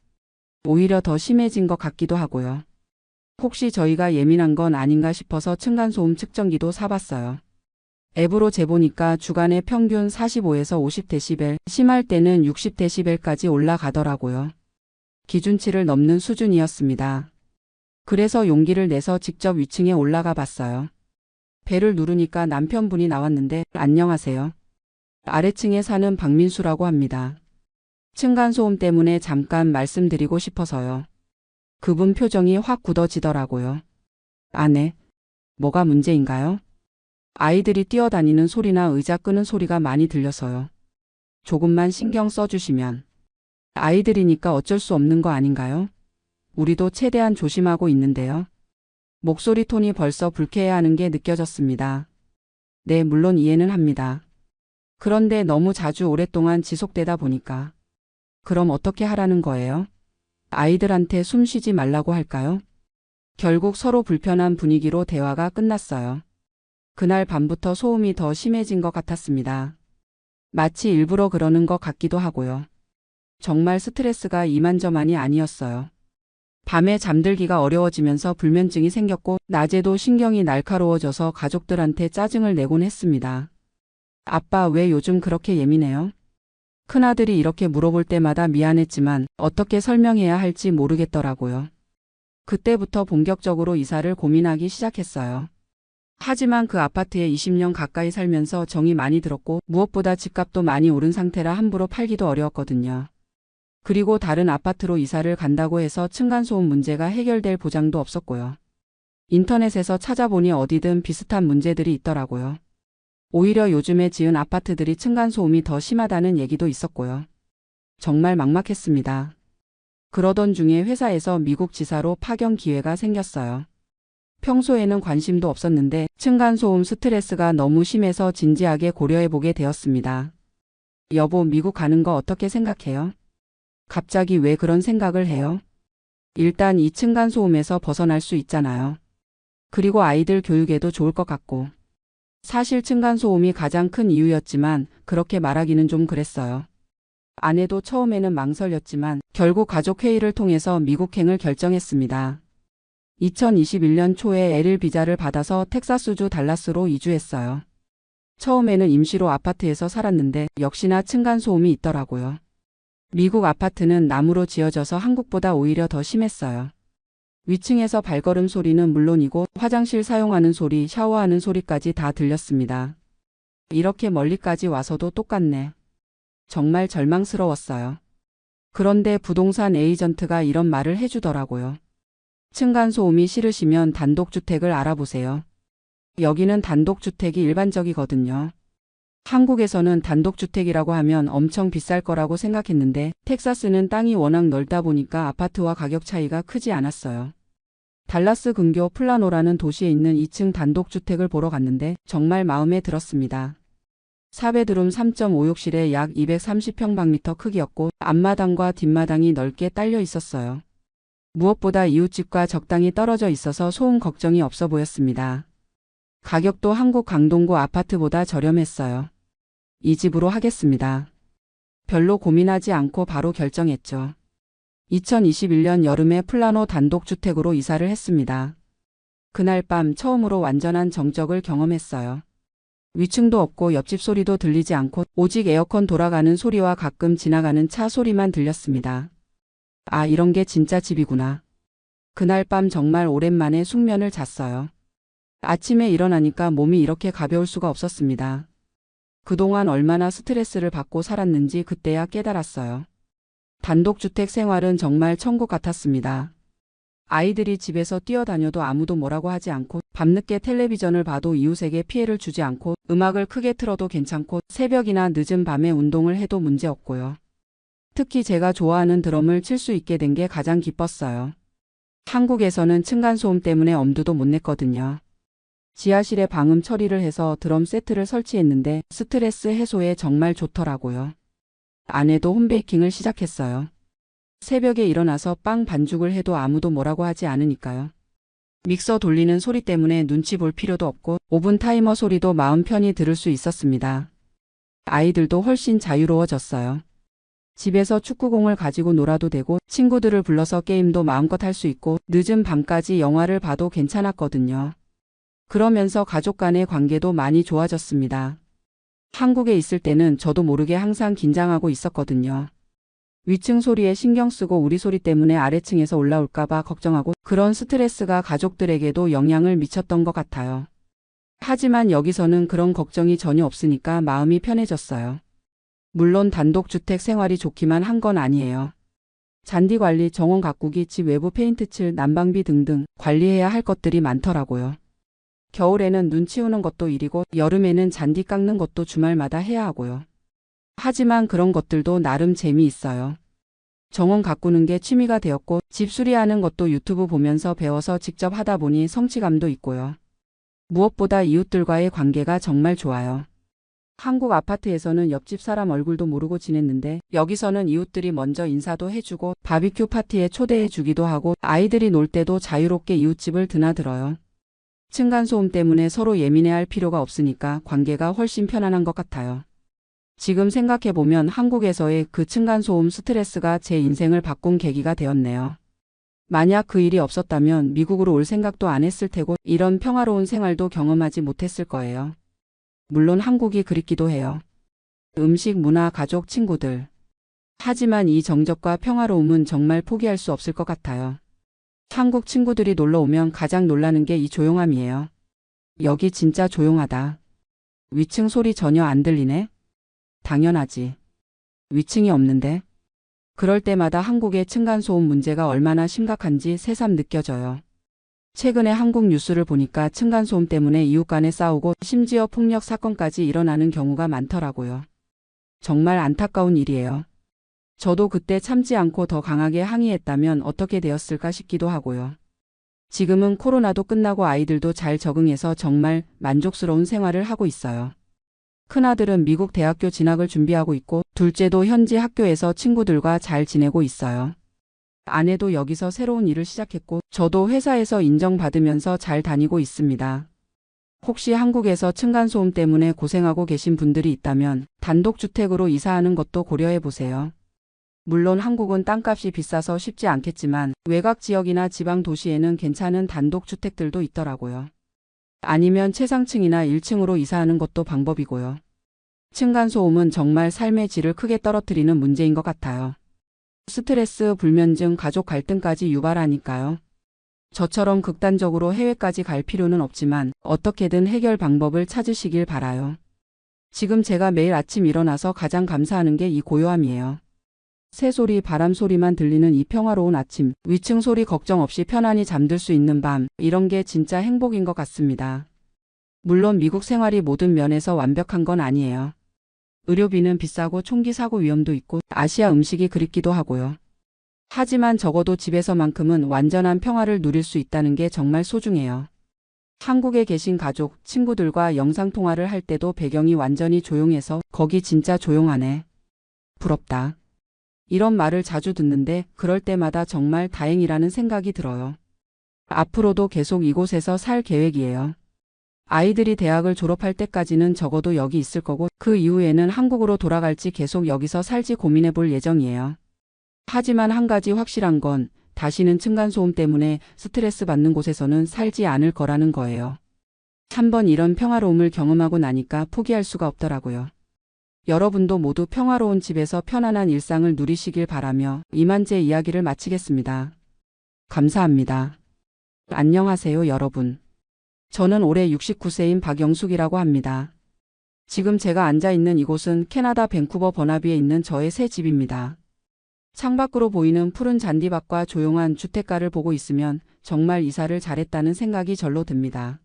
오히려 더 심해진 것 같기도 하고요. 혹시 저희가 예민한 건 아닌가 싶어서 층간소음 측정기도 사봤어요. 앱으로 재보니까 주간에 평균 45에서 50데시벨, 심할 때는 60데시벨까지 올라가더라고요. 기준치를 넘는 수준이었습니다. 그래서 용기를 내서 직접 위층에 올라가 봤어요. 벨을 누르니까 남편분이 나왔는데 안녕하세요. 아래층에 사는 박민수라고 합니다. 층간소음 때문에 잠깐 말씀드리고 싶어서요. 그분 표정이 확 굳어지더라고요. 네. 뭐가 문제인가요? 아이들이 뛰어다니는 소리나 의자 끄는 소리가 많이 들려서요. 조금만 신경 써주시면. 아이들이니까 어쩔 수 없는 거 아닌가요? 우리도 최대한 조심하고 있는데요. 목소리 톤이 벌써 불쾌해하는 게 느껴졌습니다. 네, 물론 이해는 합니다. 그런데 너무 자주 오랫동안 지속되다 보니까. 그럼 어떻게 하라는 거예요? 아이들한테 숨 쉬지 말라고 할까요? 결국 서로 불편한 분위기로 대화가 끝났어요. 그날 밤부터 소음이 더 심해진 것 같았습니다. 마치 일부러 그러는 것 같기도 하고요. 정말 스트레스가 이만저만이 아니었어요. 밤에 잠들기가 어려워지면서 불면증이 생겼고 낮에도 신경이 날카로워져서 가족들한테 짜증을 내곤 했습니다. 아빠 왜 요즘 그렇게 예민해요? 큰아들이 이렇게 물어볼 때마다 미안했지만 어떻게 설명해야 할지 모르겠더라고요. 그때부터 본격적으로 이사를 고민하기 시작했어요. 하지만 그 아파트에 20년 가까이 살면서 정이 많이 들었고 무엇보다 집값도 많이 오른 상태라 함부로 팔기도 어려웠거든요. 그리고 다른 아파트로 이사를 간다고 해서 층간소음 문제가 해결될 보장도 없었고요. 인터넷에서 찾아보니 어디든 비슷한 문제들이 있더라고요. 오히려 요즘에 지은 아파트들이 층간소음이 더 심하다는 얘기도 있었고요. 정말 막막했습니다. 그러던 중에 회사에서 미국 지사로 파견 기회가 생겼어요. 평소에는 관심도 없었는데 층간소음 스트레스가 너무 심해서 진지하게 고려해보게 되었습니다. 여보, 미국 가는 거 어떻게 생각해요? 갑자기 왜 그런 생각을 해요? 일단 이 층간소음에서 벗어날 수 있잖아요. 그리고 아이들 교육에도 좋을 것 같고. 사실 층간소음이 가장 큰 이유였지만 그렇게 말하기는 좀 그랬어요. 아내도 처음에는 망설였지만 결국 가족회의를 통해서 미국행을 결정했습니다. 2021년 초에 L1 비자를 받아서 텍사스주 달라스로 이주했어요. 처음에는 임시로 아파트에서 살았는데 역시나 층간소음이 있더라고요. 미국 아파트는 나무로 지어져서 한국보다 오히려 더 심했어요. 위층에서 발걸음 소리는 물론이고 화장실 사용하는 소리, 샤워하는 소리까지 다 들렸습니다. 이렇게 멀리까지 와서도 똑같네. 정말 절망스러웠어요. 그런데 부동산 에이전트가 이런 말을 해주더라고요. 층간소음이 싫으시면 단독주택을 알아보세요. 여기는 단독주택이 일반적이거든요. 한국에서는 단독주택이라고 하면 엄청 비쌀 거라고 생각했는데 텍사스는 땅이 워낙 넓다 보니까 아파트와 가격 차이가 크지 않았어요. 달라스 근교 플라노라는 도시에 있는 2층 단독주택을 보러 갔는데 정말 마음에 들었습니다. 4베드룸 3.5욕실에 약 230평방미터 크기였고 앞마당과 뒷마당이 넓게 딸려 있었어요. 무엇보다 이웃집과 적당히 떨어져 있어서 소음 걱정이 없어 보였습니다. 가격도 한국 강동구 아파트보다 저렴했어요. 이 집으로 하겠습니다. 별로 고민하지 않고 바로 결정했죠. 2021년 여름에 플라노 단독주택으로 이사를 했습니다. 그날 밤 처음으로 완전한 정적을 경험했어요. 위층도 없고 옆집 소리도 들리지 않고 오직 에어컨 돌아가는 소리와 가끔 지나가는 차 소리만 들렸습니다. 아, 이런 게 진짜 집이구나. 그날 밤 정말 오랜만에 숙면을 잤어요. 아침에 일어나니까 몸이 이렇게 가벼울 수가 없었습니다. 그동안 얼마나 스트레스를 받고 살았는지 그때야 깨달았어요. 단독주택 생활은 정말 천국 같았습니다. 아이들이 집에서 뛰어다녀도 아무도 뭐라고 하지 않고 밤늦게 텔레비전을 봐도 이웃에게 피해를 주지 않고 음악을 크게 틀어도 괜찮고 새벽이나 늦은 밤에 운동을 해도 문제없고요. 특히 제가 좋아하는 드럼을 칠 수 있게 된 게 가장 기뻤어요. 한국에서는 층간소음 때문에 엄두도 못 냈거든요. 지하실에 방음 처리를 해서 드럼 세트를 설치했는데 스트레스 해소에 정말 좋더라고요. 아내도 홈베이킹을 시작했어요. 새벽에 일어나서 빵 반죽을 해도 아무도 뭐라고 하지 않으니까요. 믹서 돌리는 소리 때문에 눈치 볼 필요도 없고 오븐 타이머 소리도 마음 편히 들을 수 있었습니다. 아이들도 훨씬 자유로워졌어요. 집에서 축구공을 가지고 놀아도 되고 친구들을 불러서 게임도 마음껏 할 수 있고 늦은 밤까지 영화를 봐도 괜찮았거든요. 그러면서 가족 간의 관계도 많이 좋아졌습니다. 한국에 있을 때는 저도 모르게 항상 긴장하고 있었거든요. 위층 소리에 신경 쓰고 우리 소리 때문에 아래층에서 올라올까봐 걱정하고 그런 스트레스가 가족들에게도 영향을 미쳤던 것 같아요. 하지만 여기서는 그런 걱정이 전혀 없으니까 마음이 편해졌어요. 물론 단독주택 생활이 좋기만 한 건 아니에요. 잔디 관리, 정원 가꾸기, 집 외부 페인트 칠, 난방비 등등 관리해야 할 것들이 많더라고요. 겨울에는 눈 치우는 것도 일이고 여름에는 잔디 깎는 것도 주말마다 해야 하고요. 하지만 그런 것들도 나름 재미있어요. 정원 가꾸는 게 취미가 되었고 집 수리하는 것도 유튜브 보면서 배워서 직접 하다 보니 성취감도 있고요. 무엇보다 이웃들과의 관계가 정말 좋아요. 한국 아파트에서는 옆집 사람 얼굴도 모르고 지냈는데 여기서는 이웃들이 먼저 인사도 해주고 바비큐 파티에 초대해주기도 하고 아이들이 놀 때도 자유롭게 이웃집을 드나들어요. 층간소음 때문에 서로 예민해할 필요가 없으니까 관계가 훨씬 편안한 것 같아요. 지금 생각해보면 한국에서의 그 층간소음 스트레스가 제 인생을 바꾼 계기가 되었네요. 만약 그 일이 없었다면 미국으로 올 생각도 안 했을 테고 이런 평화로운 생활도 경험하지 못했을 거예요. 물론 한국이 그립기도 해요. 음식, 문화, 가족, 친구들. 하지만 이 정적과 평화로움은 정말 포기할 수 없을 것 같아요. 한국 친구들이 놀러 오면 가장 놀라는 게 이 조용함이에요. 여기 진짜 조용하다. 위층 소리 전혀 안 들리네? 당연하지. 위층이 없는데. 그럴 때마다 한국의 층간소음 문제가 얼마나 심각한지 새삼 느껴져요. 최근에 한국 뉴스를 보니까 층간소음 때문에 이웃 간에 싸우고 심지어 폭력 사건까지 일어나는 경우가 많더라고요. 정말 안타까운 일이에요. 저도 그때 참지 않고 더 강하게 항의했다면 어떻게 되었을까 싶기도 하고요. 지금은 코로나도 끝나고 아이들도 잘 적응해서 정말 만족스러운 생활을 하고 있어요. 큰아들은 미국 대학교 진학을 준비하고 있고 둘째도 현지 학교에서 친구들과 잘 지내고 있어요. 아내도 여기서 새로운 일을 시작했고 저도 회사에서 인정받으면서 잘 다니고 있습니다. 혹시 한국에서 층간소음 때문에 고생하고 계신 분들이 있다면 단독주택으로 이사하는 것도 고려해 보세요. 물론 한국은 땅값이 비싸서 쉽지 않겠지만 외곽 지역이나 지방 도시에는 괜찮은 단독주택들도 있더라고요. 아니면 최상층이나 1층으로 이사하는 것도 방법이고요. 층간소음은 정말 삶의 질을 크게 떨어뜨리는 문제인 것 같아요. 스트레스, 불면증, 가족 갈등까지 유발하니까요. 저처럼 극단적으로 해외까지 갈 필요는 없지만 어떻게든 해결 방법을 찾으시길 바라요. 지금 제가 매일 아침 일어나서 가장 감사하는 게 이 고요함이에요. 새소리, 바람소리만 들리는 이 평화로운 아침, 위층 소리 걱정 없이 편안히 잠들 수 있는 밤, 이런 게 진짜 행복인 것 같습니다. 물론 미국 생활이 모든 면에서 완벽한 건 아니에요. 의료비는 비싸고 총기 사고 위험도 있고 아시아 음식이 그립기도 하고요. 하지만 적어도 집에서만큼은 완전한 평화를 누릴 수 있다는 게 정말 소중해요. 한국에 계신 가족, 친구들과 영상통화를 할 때도 배경이 완전히 조용해서 거기 진짜 조용하네. 부럽다. 이런 말을 자주 듣는데 그럴 때마다 정말 다행이라는 생각이 들어요. 앞으로도 계속 이곳에서 살 계획이에요. 아이들이 대학을 졸업할 때까지는 적어도 여기 있을 거고 그 이후에는 한국으로 돌아갈지 계속 여기서 살지 고민해 볼 예정이에요. 하지만 한 가지 확실한 건 다시는 층간소음 때문에 스트레스 받는 곳에서는 살지 않을 거라는 거예요. 한번 이런 평화로움을 경험하고 나니까 포기할 수가 없더라고요. 여러분도 모두 평화로운 집에서 편안한 일상을 누리시길 바라며 이만 제 이야기를 마치겠습니다. 감사합니다. 안녕하세요, 여러분. 저는 올해 69세인 박영숙이라고 합니다. 지금 제가 앉아 있는 이곳은 캐나다 밴쿠버 버나비에 있는 저의 새 집입니다. 창밖으로 보이는 푸른 잔디밭과 조용한 주택가를 보고 있으면 정말 이사를 잘했다는 생각이 절로 듭니다.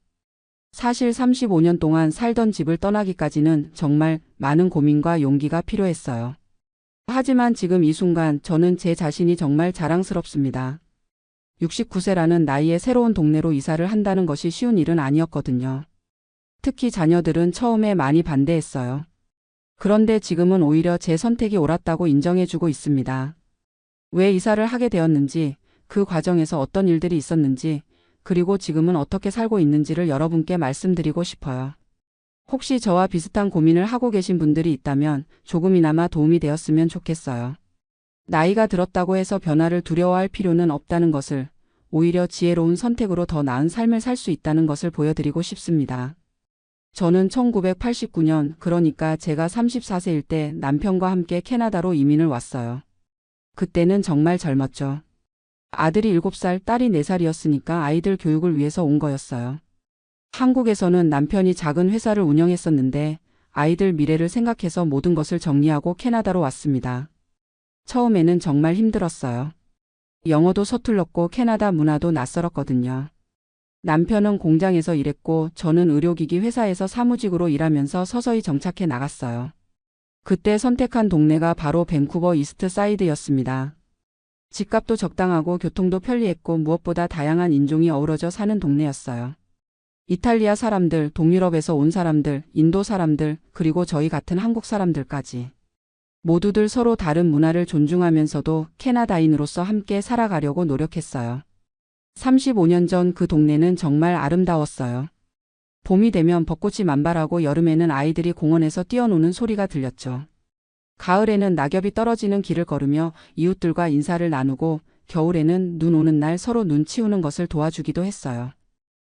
사실 35년 동안 살던 집을 떠나기까지는 정말 많은 고민과 용기가 필요했어요. 하지만 지금 이 순간 저는 제 자신이 정말 자랑스럽습니다. 69세라는 나이에 새로운 동네로 이사를 한다는 것이 쉬운 일은 아니었거든요. 특히 자녀들은 처음에 많이 반대했어요. 그런데 지금은 오히려 제 선택이 옳았다고 인정해주고 있습니다. 왜 이사를 하게 되었는지, 그 과정에서 어떤 일들이 있었는지, 그리고 지금은 어떻게 살고 있는지를 여러분께 말씀드리고 싶어요. 혹시 저와 비슷한 고민을 하고 계신 분들이 있다면 조금이나마 도움이 되었으면 좋겠어요. 나이가 들었다고 해서 변화를 두려워할 필요는 없다는 것을, 오히려 지혜로운 선택으로 더 나은 삶을 살 수 있다는 것을 보여드리고 싶습니다. 저는 1989년, 그러니까 제가 34세일 때 남편과 함께 캐나다로 이민을 왔어요. 그때는 정말 젊었죠. 아들이 7살, 딸이 4살이었으니까 아이들 교육을 위해서 온 거였어요. 한국에서는 남편이 작은 회사를 운영했었는데 아이들 미래를 생각해서 모든 것을 정리하고 캐나다로 왔습니다. 처음에는 정말 힘들었어요. 영어도 서툴렀고 캐나다 문화도 낯설었거든요. 남편은 공장에서 일했고 저는 의료기기 회사에서 사무직으로 일하면서 서서히 정착해 나갔어요. 그때 선택한 동네가 바로 밴쿠버 이스트 사이드였습니다. 집값도 적당하고 교통도 편리했고 무엇보다 다양한 인종이 어우러져 사는 동네였어요. 이탈리아 사람들, 동유럽에서 온 사람들, 인도 사람들, 그리고 저희 같은 한국 사람들까지. 모두들 서로 다른 문화를 존중하면서도 캐나다인으로서 함께 살아가려고 노력했어요. 35년 전 그 동네는 정말 아름다웠어요. 봄이 되면 벚꽃이 만발하고 여름에는 아이들이 공원에서 뛰어노는 소리가 들렸죠. 가을에는 낙엽이 떨어지는 길을 걸으며 이웃들과 인사를 나누고 겨울에는 눈 오는 날 서로 눈 치우는 것을 도와주기도 했어요.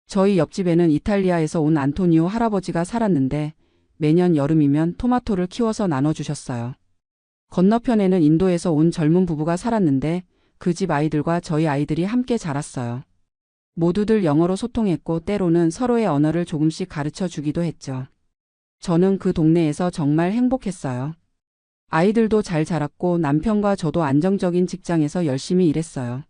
저희 옆집에는 이탈리아에서 온 안토니오 할아버지가 살았는데 매년 여름이면 토마토를 키워서 나눠주셨어요. 건너편에는 인도에서 온 젊은 부부가 살았는데 그 집 아이들과 저희 아이들이 함께 자랐어요. 모두들 영어로 소통했고 때로는 서로의 언어를 조금씩 가르쳐 주기도 했죠. 저는 그 동네에서 정말 행복했어요. 아이들도 잘 자랐고 남편과 저도 안정적인 직장에서 열심히 일했어요.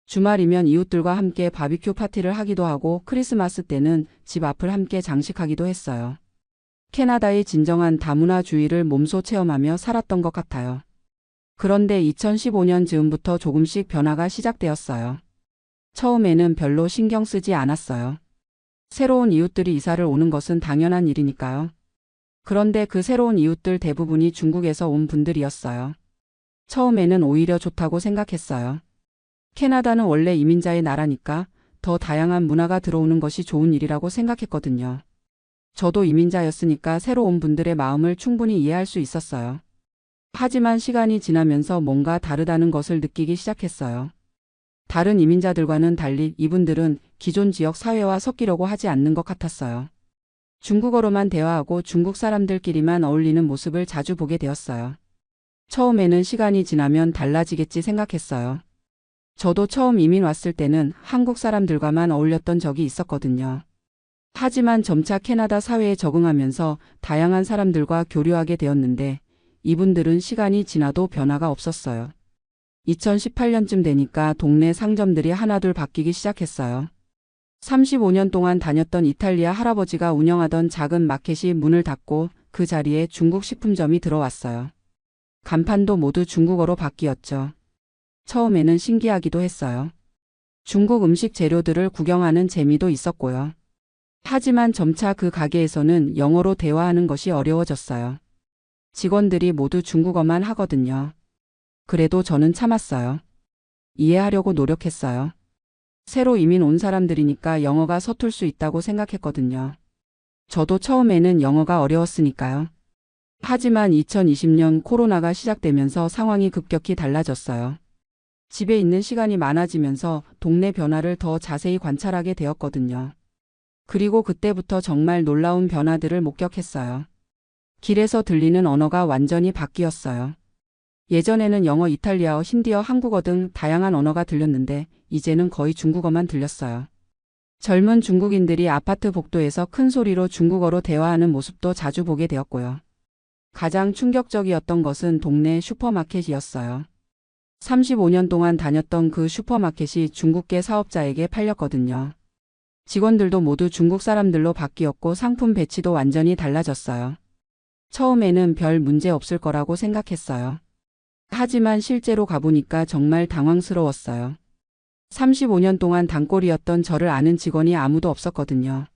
주말이면 이웃들과 함께 바비큐 파티를 하기도 하고 크리스마스 때는 집 앞을 함께 장식하기도 했어요. 캐나다의 진정한 다문화주의를 몸소 체험하며 살았던 것 같아요. 그런데 2015년 즈음부터 조금씩 변화가 시작되었어요. 처음에는 별로 신경 쓰지 않았어요. 새로운 이웃들이 이사를 오는 것은 당연한 일이니까요. 그런데 그 새로운 이웃들 대부분이 중국에서 온 분들이었어요. 처음에는 오히려 좋다고 생각했어요. 캐나다는 원래 이민자의 나라니까 더 다양한 문화가 들어오는 것이 좋은 일이라고 생각했거든요. 저도 이민자였으니까 새로 온 분들의 마음을 충분히 이해할 수 있었어요. 하지만 시간이 지나면서 뭔가 다르다는 것을 느끼기 시작했어요. 다른 이민자들과는 달리 이분들은 기존 지역 사회와 섞이려고 하지 않는 것 같았어요. 중국어로만 대화하고 중국 사람들끼리만 어울리는 모습을 자주 보게 되었어요. 처음에는 시간이 지나면 달라지겠지 생각했어요. 저도 처음 이민 왔을 때는 한국 사람들과만 어울렸던 적이 있었거든요. 하지만 점차 캐나다 사회에 적응하면서 다양한 사람들과 교류하게 되었는데 이분들은 시간이 지나도 변화가 없었어요. 2018년쯤 되니까 동네 상점들이 하나둘 바뀌기 시작했어요. 35년 동안 다녔던 이탈리아 할아버지가 운영하던 작은 마켓이 문을 닫고 그 자리에 중국 식품점이 들어왔어요. 간판도 모두 중국어로 바뀌었죠. 처음에는 신기하기도 했어요. 중국 음식 재료들을 구경하는 재미도 있었고요. 하지만 점차 그 가게에서는 영어로 대화하는 것이 어려워졌어요. 직원들이 모두 중국어만 하거든요. 그래도 저는 참았어요. 이해하려고 노력했어요. 새로 이민 온 사람들이니까 영어가 서툴 수 있다고 생각했거든요. 저도 처음에는 영어가 어려웠으니까요. 하지만 2020년 코로나가 시작되면서 상황이 급격히 달라졌어요. 집에 있는 시간이 많아지면서 동네 변화를 더 자세히 관찰하게 되었거든요. 그리고 그때부터 정말 놀라운 변화들을 목격했어요. 길에서 들리는 언어가 완전히 바뀌었어요. 예전에는 영어, 이탈리아어, 힌디어, 한국어 등 다양한 언어가 들렸는데 이제는 거의 중국어만 들렸어요. 젊은 중국인들이 아파트 복도에서 큰 소리로 중국어로 대화하는 모습도 자주 보게 되었고요. 가장 충격적이었던 것은 동네 슈퍼마켓이었어요. 35년 동안 다녔던 그 슈퍼마켓이 중국계 사업자에게 팔렸거든요. 직원들도 모두 중국 사람들로 바뀌었고 상품 배치도 완전히 달라졌어요. 처음에는 별 문제 없을 거라고 생각했어요. 하지만 실제로 가보니까 정말 당황스러웠어요. 35년 동안 단골이었던 저를 아는 직원이 아무도 없었거든요.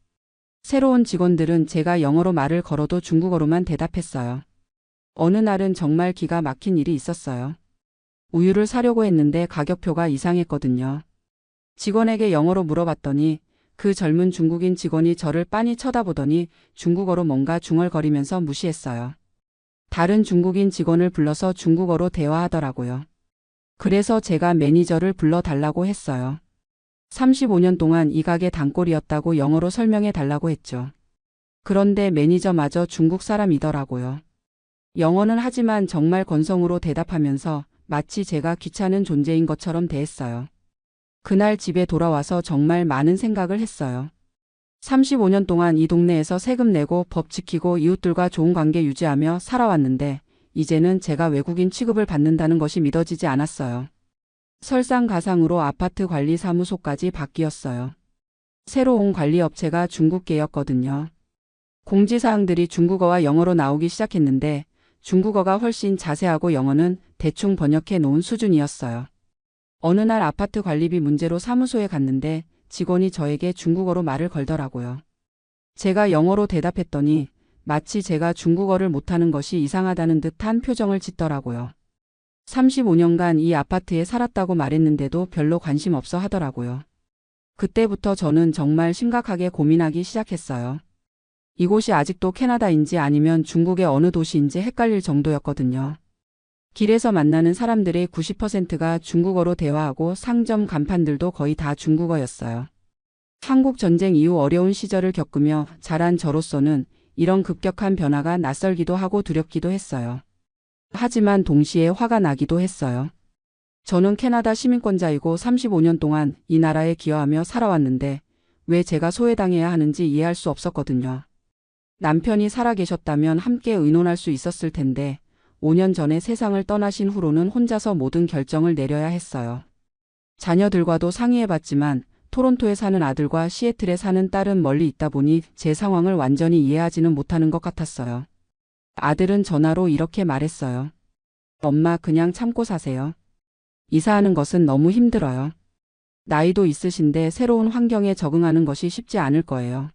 새로운 직원들은 제가 영어로 말을 걸어도 중국어로만 대답했어요. 어느 날은 정말 기가 막힌 일이 있었어요. 우유를 사려고 했는데 가격표가 이상했거든요. 직원에게 영어로 물어봤더니 그 젊은 중국인 직원이 저를 빤히 쳐다보더니 중국어로 뭔가 중얼거리면서 무시했어요. 다른 중국인 직원을 불러서 중국어로 대화하더라고요. 그래서 제가 매니저를 불러달라고 했어요. 35년 동안 이 가게 단골이었다고 영어로 설명해 달라고 했죠. 그런데 매니저마저 중국 사람이더라고요. 영어는 하지만 정말 건성으로 대답하면서 마치 제가 귀찮은 존재인 것처럼 대했어요. 그날 집에 돌아와서 정말 많은 생각을 했어요. 35년 동안 이 동네에서 세금 내고 법 지키고 이웃들과 좋은 관계 유지하며 살아왔는데 이제는 제가 외국인 취급을 받는다는 것이 믿어지지 않았어요. 설상가상으로 아파트 관리 사무소까지 바뀌었어요. 새로 온 관리업체가 중국계였거든요. 공지사항들이 중국어와 영어로 나오기 시작했는데 중국어가 훨씬 자세하고 영어는 대충 번역해 놓은 수준이었어요. 어느 날 아파트 관리비 문제로 사무소에 갔는데 직원이 저에게 중국어로 말을 걸더라고요. 제가 영어로 대답했더니 마치 제가 중국어를 못하는 것이 이상하다는 듯한 표정을 짓더라고요. 35년간 이 아파트에 살았다고 말했는데도 별로 관심 없어 하더라고요. 그때부터 저는 정말 심각하게 고민하기 시작했어요. 이곳이 아직도 캐나다인지 아니면 중국의 어느 도시인지 헷갈릴 정도였거든요. 길에서 만나는 사람들의 90%가 중국어로 대화하고 상점 간판들도 거의 다 중국어였어요. 한국 전쟁 이후 어려운 시절을 겪으며 자란 저로서는 이런 급격한 변화가 낯설기도 하고 두렵기도 했어요. 하지만 동시에 화가 나기도 했어요. 저는 캐나다 시민권자이고 35년 동안 이 나라에 기여하며 살아왔는데 왜 제가 소외당해야 하는지 이해할 수 없었거든요. 남편이 살아계셨다면 함께 의논할 수 있었을 텐데 5년 전에 세상을 떠나신 후로는 혼자서 모든 결정을 내려야 했어요. 자녀들과도 상의해봤지만 토론토에 사는 아들과 시애틀에 사는 딸은 멀리 있다 보니 제 상황을 완전히 이해하지는 못하는 것 같았어요. 아들은 전화로 이렇게 말했어요. 엄마 그냥 참고 사세요. 이사하는 것은 너무 힘들어요. 나이도 있으신데 새로운 환경에 적응하는 것이 쉽지 않을 거예요.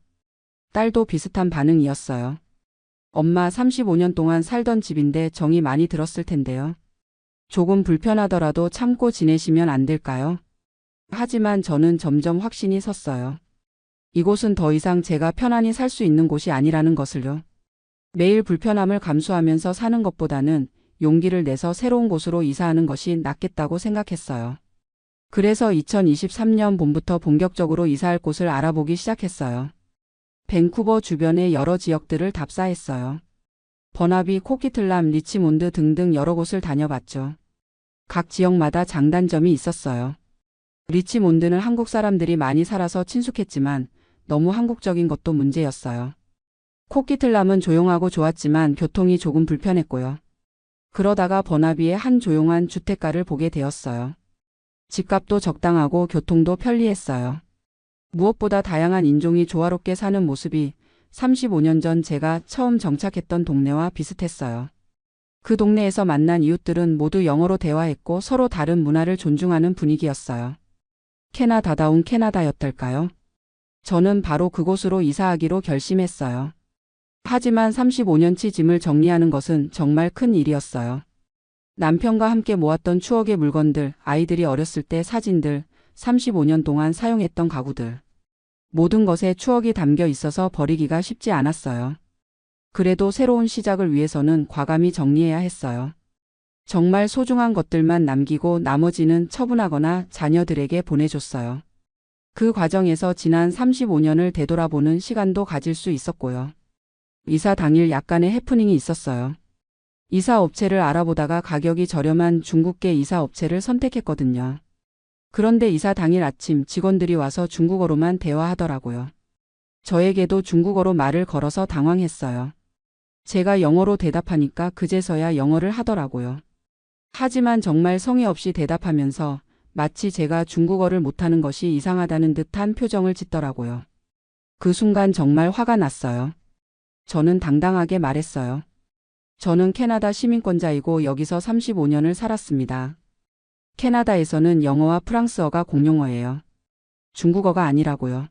딸도 비슷한 반응이었어요. 엄마 35년 동안 살던 집인데 정이 많이 들었을 텐데요. 조금 불편하더라도 참고 지내시면 안 될까요? 하지만 저는 점점 확신이 섰어요. 이곳은 더 이상 제가 편안히 살 수 있는 곳이 아니라는 것을요. 매일 불편함을 감수하면서 사는 것보다는 용기를 내서 새로운 곳으로 이사하는 것이 낫겠다고 생각했어요. 그래서 2023년 봄부터 본격적으로 이사할 곳을 알아보기 시작했어요. 밴쿠버 주변의 여러 지역들을 답사했어요. 버나비, 코키틀람, 리치몬드 등등 여러 곳을 다녀봤죠. 각 지역마다 장단점이 있었어요. 리치몬드는 한국 사람들이 많이 살아서 친숙했지만 너무 한국적인 것도 문제였어요. 코키틀람은 조용하고 좋았지만 교통이 조금 불편했고요. 그러다가 버나비의 한 조용한 주택가를 보게 되었어요. 집값도 적당하고 교통도 편리했어요. 무엇보다 다양한 인종이 조화롭게 사는 모습이 35년 전 제가 처음 정착했던 동네와 비슷했어요. 그 동네에서 만난 이웃들은 모두 영어로 대화했고 서로 다른 문화를 존중하는 분위기였어요. 캐나다다운 캐나다였달까요? 저는 바로 그곳으로 이사하기로 결심했어요. 하지만 35년치 짐을 정리하는 것은 정말 큰 일이었어요. 남편과 함께 모았던 추억의 물건들, 아이들이 어렸을 때 사진들, 35년 동안 사용했던 가구들. 모든 것에 추억이 담겨 있어서 버리기가 쉽지 않았어요. 그래도 새로운 시작을 위해서는 과감히 정리해야 했어요. 정말 소중한 것들만 남기고 나머지는 처분하거나 자녀들에게 보내줬어요. 그 과정에서 지난 35년을 되돌아보는 시간도 가질 수 있었고요. 이사 당일 약간의 해프닝이 있었어요. 이사 업체를 알아보다가 가격이 저렴한 중국계 이사 업체를 선택했거든요. 그런데 이사 당일 아침 직원들이 와서 중국어로만 대화하더라고요. 저에게도 중국어로 말을 걸어서 당황했어요. 제가 영어로 대답하니까 그제서야 영어를 하더라고요. 하지만 정말 성의 없이 대답하면서 마치 제가 중국어를 못하는 것이 이상하다는 듯한 표정을 짓더라고요. 그 순간 정말 화가 났어요. 저는 당당하게 말했어요. 저는 캐나다 시민권자이고 여기서 35년을 살았습니다. 캐나다에서는 영어와 프랑스어가 공용어예요. 중국어가 아니라고요.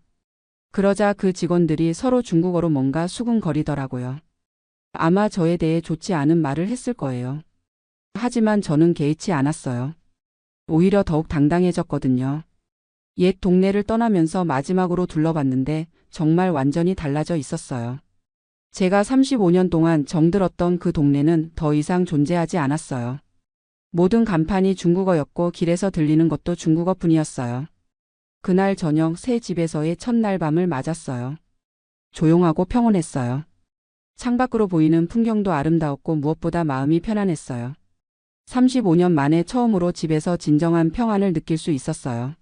그러자 그 직원들이 서로 중국어로 뭔가 수군거리더라고요. 아마 저에 대해 좋지 않은 말을 했을 거예요. 하지만 저는 개의치 않았어요. 오히려 더욱 당당해졌거든요. 옛 동네를 떠나면서 마지막으로 둘러봤는데 정말 완전히 달라져 있었어요. 제가 35년 동안 정들었던 그 동네는 더 이상 존재하지 않았어요. 모든 간판이 중국어였고 길에서 들리는 것도 중국어뿐이었어요. 그날 저녁 새 집에서의 첫날 밤을 맞았어요. 조용하고 평온했어요. 창밖으로 보이는 풍경도 아름다웠고 무엇보다 마음이 편안했어요. 35년 만에 처음으로 집에서 진정한 평안을 느낄 수 있었어요.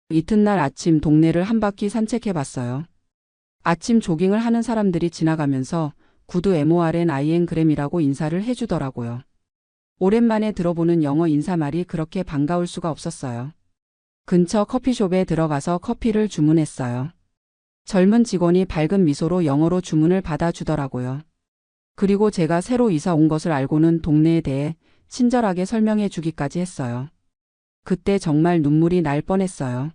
이튿날 아침 동네를 한 바퀴 산책해 봤어요. 아침 조깅을 하는 사람들이 지나가면서 구두 MORNING이라고 인사를 해주더라고요. 오랜만에 들어보는 영어 인사말이 그렇게 반가울 수가 없었어요. 근처 커피숍에 들어가서 커피를 주문했어요. 젊은 직원이 밝은 미소로 영어로 주문을 받아주더라고요. 그리고 제가 새로 이사 온 것을 알고는 동네에 대해 친절하게 설명해 주기까지 했어요. 그때 정말 눈물이 날 뻔했어요.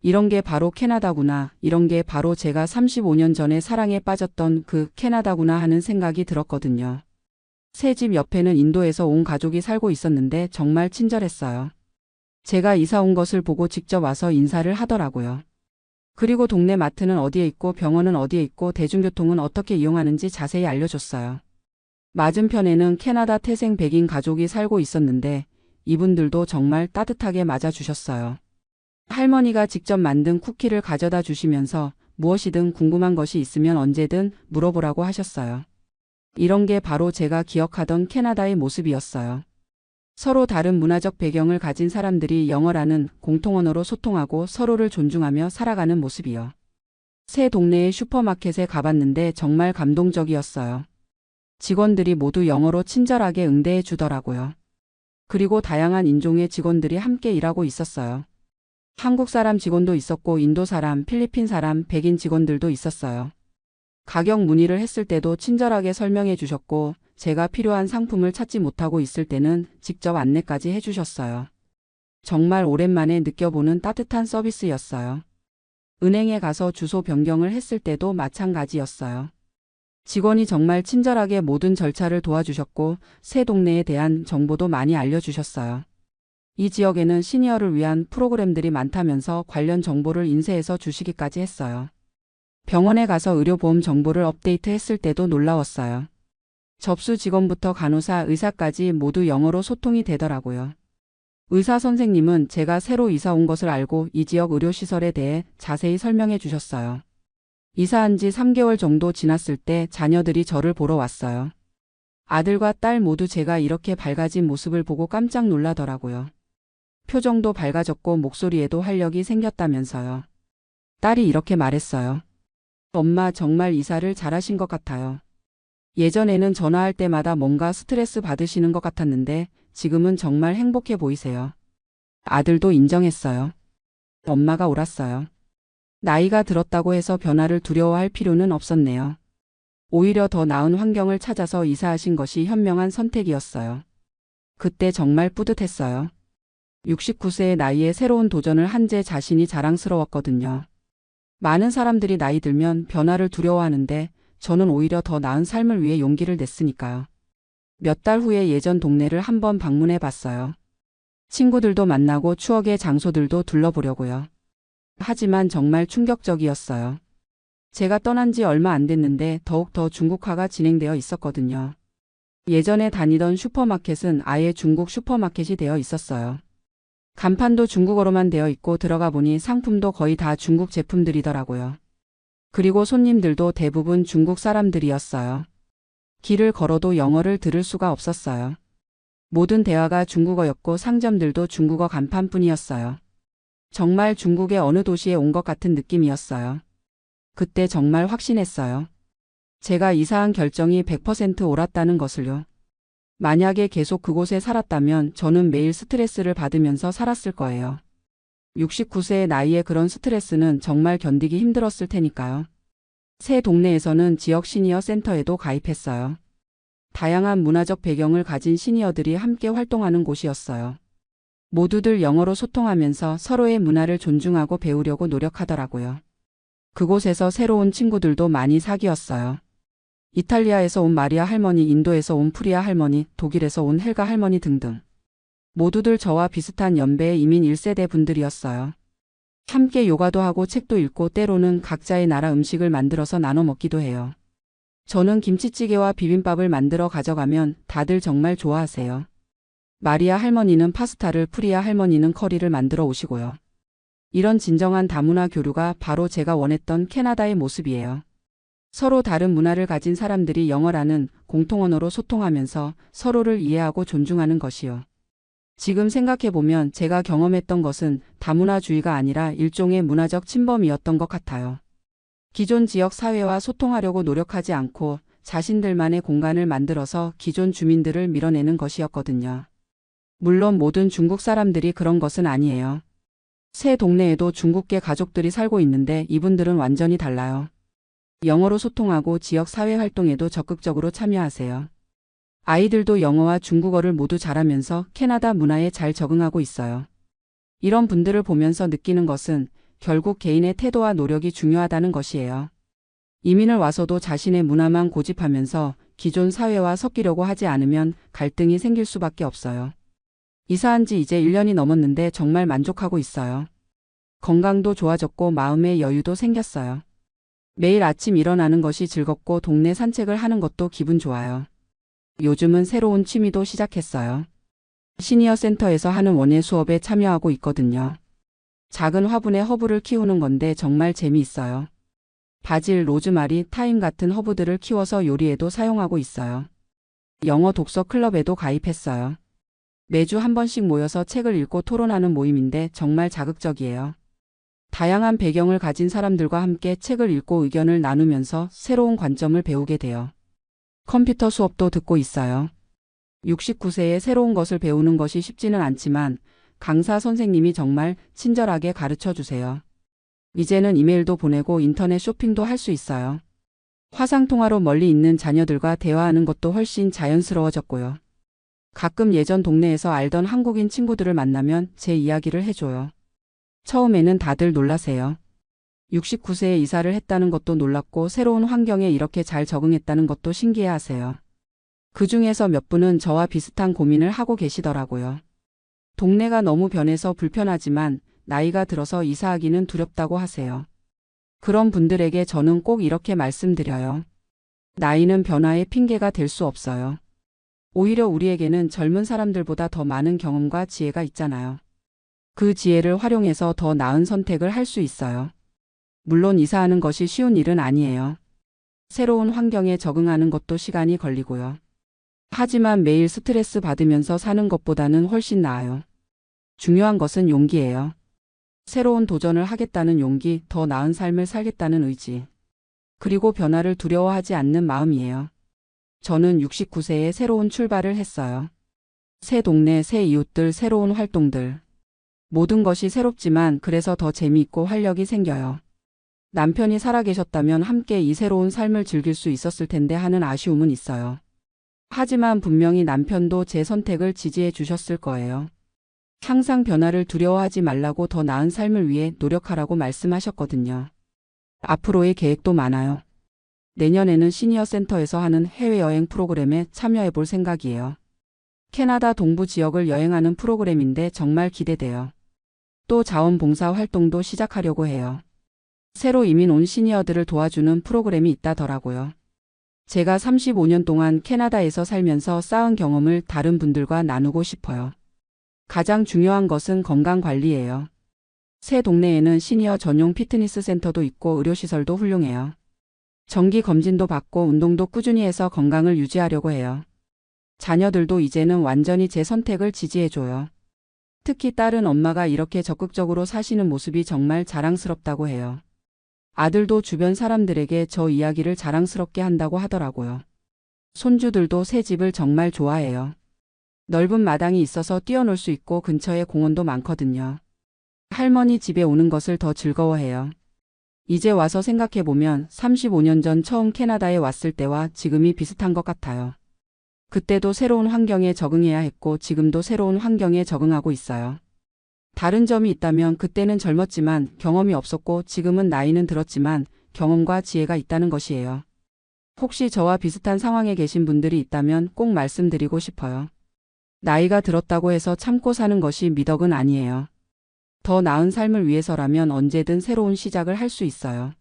이런 게 바로 캐나다구나, 이런 게 바로 제가 35년 전에 사랑에 빠졌던 그 캐나다구나 하는 생각이 들었거든요. 새 집 옆에는 인도에서 온 가족이 살고 있었는데 정말 친절했어요. 제가 이사 온 것을 보고 직접 와서 인사를 하더라고요. 그리고 동네 마트는 어디에 있고 병원은 어디에 있고 대중교통은 어떻게 이용하는지 자세히 알려줬어요. 맞은편에는 캐나다 태생 백인 가족이 살고 있었는데 이분들도 정말 따뜻하게 맞아주셨어요. 할머니가 직접 만든 쿠키를 가져다 주시면서 무엇이든 궁금한 것이 있으면 언제든 물어보라고 하셨어요. 이런 게 바로 제가 기억하던 캐나다의 모습이었어요. 서로 다른 문화적 배경을 가진 사람들이 영어라는 공통언어로 소통하고 서로를 존중하며 살아가는 모습이요. 새 동네의 슈퍼마켓에 가봤는데 정말 감동적이었어요. 직원들이 모두 영어로 친절하게 응대해 주더라고요. 그리고 다양한 인종의 직원들이 함께 일하고 있었어요. 한국 사람 직원도 있었고 인도 사람, 필리핀 사람, 백인 직원들도 있었어요. 가격 문의를 했을 때도 친절하게 설명해 주셨고 제가 필요한 상품을 찾지 못하고 있을 때는 직접 안내까지 해주셨어요. 정말 오랜만에 느껴보는 따뜻한 서비스였어요. 은행에 가서 주소 변경을 했을 때도 마찬가지였어요. 직원이 정말 친절하게 모든 절차를 도와주셨고 새 동네에 대한 정보도 많이 알려주셨어요. 이 지역에는 시니어를 위한 프로그램들이 많다면서 관련 정보를 인쇄해서 주시기까지 했어요. 병원에 가서 의료보험 정보를 업데이트했을 때도 놀라웠어요. 접수 직원부터 간호사, 의사까지 모두 영어로 소통이 되더라고요. 의사 선생님은 제가 새로 이사 온 것을 알고 이 지역 의료시설에 대해 자세히 설명해 주셨어요. 이사한 지 3개월 정도 지났을 때 자녀들이 저를 보러 왔어요. 아들과 딸 모두 제가 이렇게 밝아진 모습을 보고 깜짝 놀라더라고요. 표정도 밝아졌고 목소리에도 활력이 생겼다면서요. 딸이 이렇게 말했어요. 엄마 정말 이사를 잘하신 것 같아요. 예전에는 전화할 때마다 뭔가 스트레스 받으시는 것 같았는데 지금은 정말 행복해 보이세요. 아들도 인정했어요. 엄마가 옳았어요. 나이가 들었다고 해서 변화를 두려워할 필요는 없었네요. 오히려 더 나은 환경을 찾아서 이사하신 것이 현명한 선택이었어요. 그때 정말 뿌듯했어요. 69세의 나이에 새로운 도전을 한 제 자신이 자랑스러웠거든요. 많은 사람들이 나이 들면 변화를 두려워하는데 저는 오히려 더 나은 삶을 위해 용기를 냈으니까요. 몇 달 후에 예전 동네를 한번 방문해 봤어요. 친구들도 만나고 추억의 장소들도 둘러보려고요. 하지만 정말 충격적이었어요. 제가 떠난 지 얼마 안 됐는데 더욱더 중국화가 진행되어 있었거든요. 예전에 다니던 슈퍼마켓은 아예 중국 슈퍼마켓이 되어 있었어요. 간판도 중국어로만 되어 있고 들어가 보니 상품도 거의 다 중국 제품들이더라고요. 그리고 손님들도 대부분 중국 사람들이었어요. 길을 걸어도 영어를 들을 수가 없었어요. 모든 대화가 중국어였고 상점들도 중국어 간판뿐이었어요. 정말 중국의 어느 도시에 온 것 같은 느낌이었어요. 그때 정말 확신했어요. 제가 이사한 결정이 100% 옳았다는 것을요. 만약에 계속 그곳에 살았다면 저는 매일 스트레스를 받으면서 살았을 거예요. 69세의 나이에 그런 스트레스는 정말 견디기 힘들었을 테니까요. 새 동네에서는 지역 시니어 센터에도 가입했어요. 다양한 문화적 배경을 가진 시니어들이 함께 활동하는 곳이었어요. 모두들 영어로 소통하면서 서로의 문화를 존중하고 배우려고 노력하더라고요. 그곳에서 새로운 친구들도 많이 사귀었어요. 이탈리아에서 온 마리아 할머니, 인도에서 온 프리아 할머니, 독일에서 온 헬가 할머니 등등. 모두들 저와 비슷한 연배의 이민 1세대 분들이었어요. 함께 요가도 하고 책도 읽고 때로는 각자의 나라 음식을 만들어서 나눠 먹기도 해요. 저는 김치찌개와 비빔밥을 만들어 가져가면 다들 정말 좋아하세요. 마리아 할머니는 파스타를, 프리아 할머니는 커리를 만들어 오시고요. 이런 진정한 다문화 교류가 바로 제가 원했던 캐나다의 모습이에요. 서로 다른 문화를 가진 사람들이 영어라는 공통언어로 소통하면서 서로를 이해하고 존중하는 것이요. 지금 생각해보면 제가 경험했던 것은 다문화주의가 아니라 일종의 문화적 침범이었던 것 같아요. 기존 지역 사회와 소통하려고 노력하지 않고 자신들만의 공간을 만들어서 기존 주민들을 밀어내는 것이었거든요. 물론 모든 중국 사람들이 그런 것은 아니에요. 새 동네에도 중국계 가족들이 살고 있는데 이분들은 완전히 달라요. 영어로 소통하고 지역 사회 활동에도 적극적으로 참여하세요. 아이들도 영어와 중국어를 모두 잘하면서 캐나다 문화에 잘 적응하고 있어요. 이런 분들을 보면서 느끼는 것은 결국 개인의 태도와 노력이 중요하다는 것이에요. 이민을 와서도 자신의 문화만 고집하면서 기존 사회와 섞이려고 하지 않으면 갈등이 생길 수밖에 없어요. 이사한 지 이제 1년이 넘었는데 정말 만족하고 있어요. 건강도 좋아졌고 마음의 여유도 생겼어요. 매일 아침 일어나는 것이 즐겁고 동네 산책을 하는 것도 기분 좋아요. 요즘은 새로운 취미도 시작했어요. 시니어 센터에서 하는 원예 수업에 참여하고 있거든요. 작은 화분에 허브를 키우는 건데 정말 재미있어요. 바질, 로즈마리, 타임 같은 허브들을 키워서 요리에도 사용하고 있어요. 영어 독서 클럽에도 가입했어요. 매주 한 번씩 모여서 책을 읽고 토론하는 모임인데 정말 자극적이에요. 다양한 배경을 가진 사람들과 함께 책을 읽고 의견을 나누면서 새로운 관점을 배우게 돼요. 컴퓨터 수업도 듣고 있어요. 69세에 새로운 것을 배우는 것이 쉽지는 않지만 강사 선생님이 정말 친절하게 가르쳐 주세요. 이제는 이메일도 보내고 인터넷 쇼핑도 할 수 있어요. 화상통화로 멀리 있는 자녀들과 대화하는 것도 훨씬 자연스러워졌고요. 가끔 예전 동네에서 알던 한국인 친구들을 만나면 제 이야기를 해줘요. 처음에는 다들 놀라세요. 69세에 이사를 했다는 것도 놀랍고 새로운 환경에 이렇게 잘 적응했다는 것도 신기해하세요. 그 중에서 몇 분은 저와 비슷한 고민을 하고 계시더라고요. 동네가 너무 변해서 불편하지만 나이가 들어서 이사하기는 두렵다고 하세요. 그런 분들에게 저는 꼭 이렇게 말씀드려요. 나이는 변화의 핑계가 될 수 없어요. 오히려 우리에게는 젊은 사람들보다 더 많은 경험과 지혜가 있잖아요. 그 지혜를 활용해서 더 나은 선택을 할 수 있어요. 물론 이사하는 것이 쉬운 일은 아니에요. 새로운 환경에 적응하는 것도 시간이 걸리고요. 하지만 매일 스트레스 받으면서 사는 것보다는 훨씬 나아요. 중요한 것은 용기예요. 새로운 도전을 하겠다는 용기, 더 나은 삶을 살겠다는 의지. 그리고 변화를 두려워하지 않는 마음이에요. 저는 69세에 새로운 출발을 했어요. 새 동네, 새 이웃들, 새로운 활동들. 모든 것이 새롭지만 그래서 더 재미있고 활력이 생겨요. 남편이 살아계셨다면 함께 이 새로운 삶을 즐길 수 있었을 텐데 하는 아쉬움은 있어요. 하지만 분명히 남편도 제 선택을 지지해 주셨을 거예요. 항상 변화를 두려워하지 말라고 더 나은 삶을 위해 노력하라고 말씀하셨거든요. 앞으로의 계획도 많아요. 내년에는 시니어 센터에서 하는 해외여행 프로그램에 참여해 볼 생각이에요. 캐나다 동부 지역을 여행하는 프로그램인데 정말 기대돼요. 또 자원봉사 활동도 시작하려고 해요. 새로 이민 온 시니어들을 도와주는 프로그램이 있다더라고요. 제가 35년 동안 캐나다에서 살면서 쌓은 경험을 다른 분들과 나누고 싶어요. 가장 중요한 것은 건강관리예요. 새 동네에는 시니어 전용 피트니스 센터도 있고 의료시설도 훌륭해요. 정기 검진도 받고 운동도 꾸준히 해서 건강을 유지하려고 해요. 자녀들도 이제는 완전히 제 선택을 지지해줘요. 특히 딸은 엄마가 이렇게 적극적으로 사시는 모습이 정말 자랑스럽다고 해요. 아들도 주변 사람들에게 저 이야기를 자랑스럽게 한다고 하더라고요. 손주들도 새 집을 정말 좋아해요. 넓은 마당이 있어서 뛰어놀 수 있고 근처에 공원도 많거든요. 할머니 집에 오는 것을 더 즐거워해요. 이제 와서 생각해보면 35년 전 처음 캐나다에 왔을 때와 지금이 비슷한 것 같아요. 그때도 새로운 환경에 적응해야 했고 지금도 새로운 환경에 적응하고 있어요. 다른 점이 있다면 그때는 젊었지만 경험이 없었고 지금은 나이는 들었지만 경험과 지혜가 있다는 것이에요. 혹시 저와 비슷한 상황에 계신 분들이 있다면 꼭 말씀드리고 싶어요. 나이가 들었다고 해서 참고 사는 것이 미덕은 아니에요. 더 나은 삶을 위해서라면 언제든 새로운 시작을 할 수 있어요.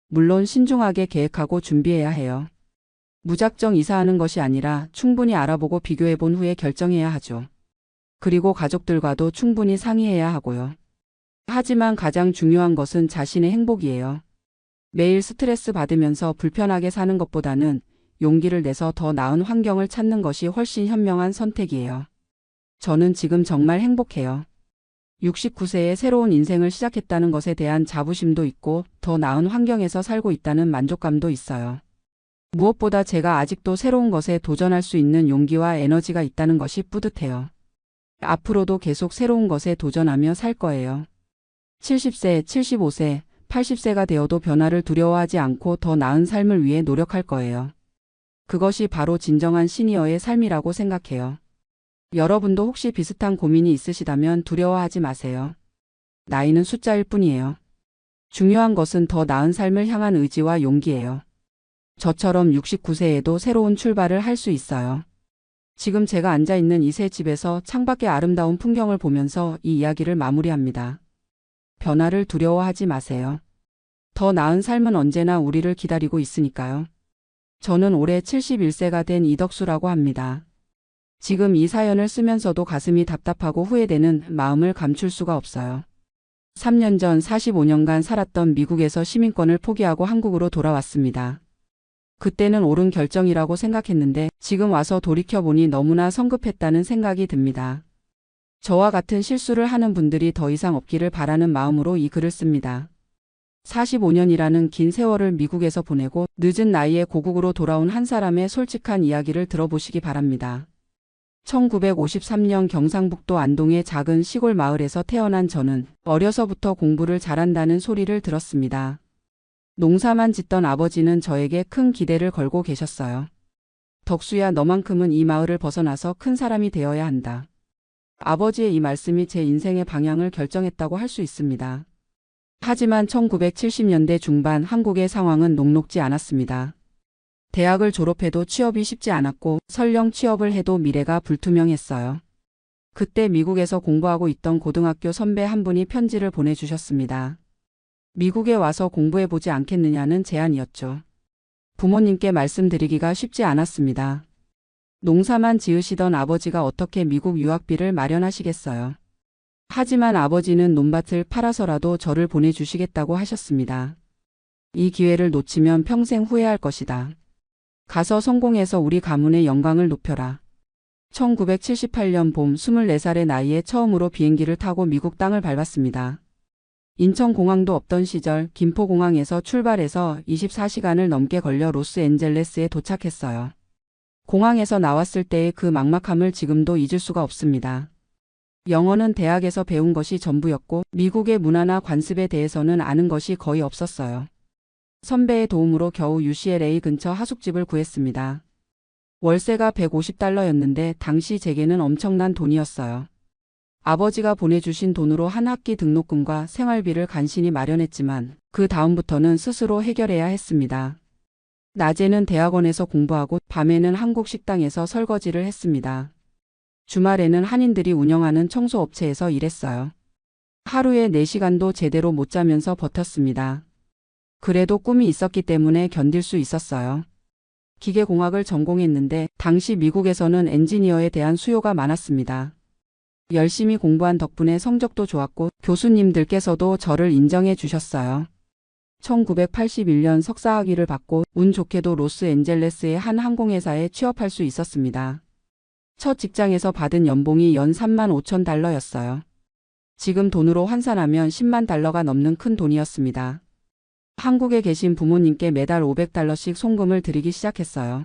물론 신중하게 계획하고 준비해야 해요. 무작정 이사하는 것이 아니라 충분히 알아보고 비교해 본 후에 결정해야 하죠. 그리고 가족들과도 충분히 상의해야 하고요. 하지만 가장 중요한 것은 자신의 행복이에요. 매일 스트레스 받으면서 불편하게 사는 것보다는 용기를 내서 더 나은 환경을 찾는 것이 훨씬 현명한 선택이에요. 저는 지금 정말 행복해요. 69세에 새로운 인생을 시작했다는 것에 대한 자부심도 있고 더 나은 환경에서 살고 있다는 만족감도 있어요. 무엇보다 제가 아직도 새로운 것에 도전할 수 있는 용기와 에너지가 있다는 것이 뿌듯해요. 앞으로도 계속 새로운 것에 도전하며 살 거예요. 70세, 75세, 80세가 되어도 변화를 두려워하지 않고 더 나은 삶을 위해 노력할 거예요. 그것이 바로 진정한 시니어의 삶이라고 생각해요. 여러분도 혹시 비슷한 고민이 있으시다면 두려워하지 마세요. 나이는 숫자일 뿐이에요. 중요한 것은 더 나은 삶을 향한 의지와 용기예요. 저처럼 69세에도 새로운 출발을 할 수 있어요. 지금 제가 앉아있는 이 새 집에서 창밖의 아름다운 풍경을 보면서 이 이야기를 마무리합니다. 변화를 두려워하지 마세요. 더 나은 삶은 언제나 우리를 기다리고 있으니까요. 저는 올해 71세가 된 이덕수라고 합니다. 지금 이 사연을 쓰면서도 가슴이 답답하고 후회되는 마음을 감출 수가 없어요. 3년 전 45년간 살았던 미국에서 시민권을 포기하고 한국으로 돌아왔습니다. 그때는 옳은 결정이라고 생각했는데 지금 와서 돌이켜보니 너무나 성급했다는 생각이 듭니다. 저와 같은 실수를 하는 분들이 더 이상 없기를 바라는 마음으로 이 글을 씁니다. 45년이라는 긴 세월을 미국에서 보내고 늦은 나이에 고국으로 돌아온 한 사람의 솔직한 이야기를 들어보시기 바랍니다. 1953년 경상북도 안동의 작은 시골 마을에서 태어난 저는 어려서부터 공부를 잘한다는 소리를 들었습니다. 농사만 짓던 아버지는 저에게 큰 기대를 걸고 계셨어요. 덕수야, 너만큼은 이 마을을 벗어나서 큰 사람이 되어야 한다. 아버지의 이 말씀이 제 인생의 방향을 결정했다고 할 수 있습니다. 하지만 1970년대 중반 한국의 상황은 녹록지 않았습니다. 대학을 졸업해도 취업이 쉽지 않았고 설령 취업을 해도 미래가 불투명했어요. 그때 미국에서 공부하고 있던 고등학교 선배 한 분이 편지를 보내주셨습니다. 미국에 와서 공부해보지 않겠느냐는 제안이었죠. 부모님께 말씀드리기가 쉽지 않았습니다. 농사만 지으시던 아버지가 어떻게 미국 유학비를 마련하시겠어요. 하지만 아버지는 논밭을 팔아서라도 저를 보내주시겠다고 하셨습니다. 이 기회를 놓치면 평생 후회할 것이다. 가서 성공해서 우리 가문의 영광을 높여라. 1978년 봄 24살의 나이에 처음으로 비행기를 타고 미국 땅을 밟았습니다. 인천공항도 없던 시절 김포공항에서 출발해서 24시간을 넘게 걸려 로스앤젤레스에 도착했어요. 공항에서 나왔을 때의 그 막막함을 지금도 잊을 수가 없습니다. 영어는 대학에서 배운 것이 전부였고 미국의 문화나 관습에 대해서는 아는 것이 거의 없었어요. 선배의 도움으로 겨우 UCLA 근처 하숙집을 구했습니다. 월세가 $150였는데 당시 제게는 엄청난 돈이었어요. 아버지가 보내주신 돈으로 한 학기 등록금과 생활비를 간신히 마련했지만 그 다음부터는 스스로 해결해야 했습니다. 낮에는 대학원에서 공부하고 밤에는 한국 식당에서 설거지를 했습니다. 주말에는 한인들이 운영하는 청소업체에서 일했어요. 하루에 4시간도 제대로 못 자면서 버텼습니다. 그래도 꿈이 있었기 때문에 견딜 수 있었어요. 기계공학을 전공했는데 당시 미국에서는 엔지니어에 대한 수요가 많았습니다. 열심히 공부한 덕분에 성적도 좋았고 교수님들께서도 저를 인정해 주셨어요. 1981년 석사학위를 받고 운 좋게도 로스앤젤레스의 한 항공회사에 취업할 수 있었습니다. 첫 직장에서 받은 연봉이 연 $35,000였어요. 지금 돈으로 환산하면 $100,000가 넘는 큰 돈이었습니다. 한국에 계신 부모님께 매달 $500씩 송금을 드리기 시작했어요.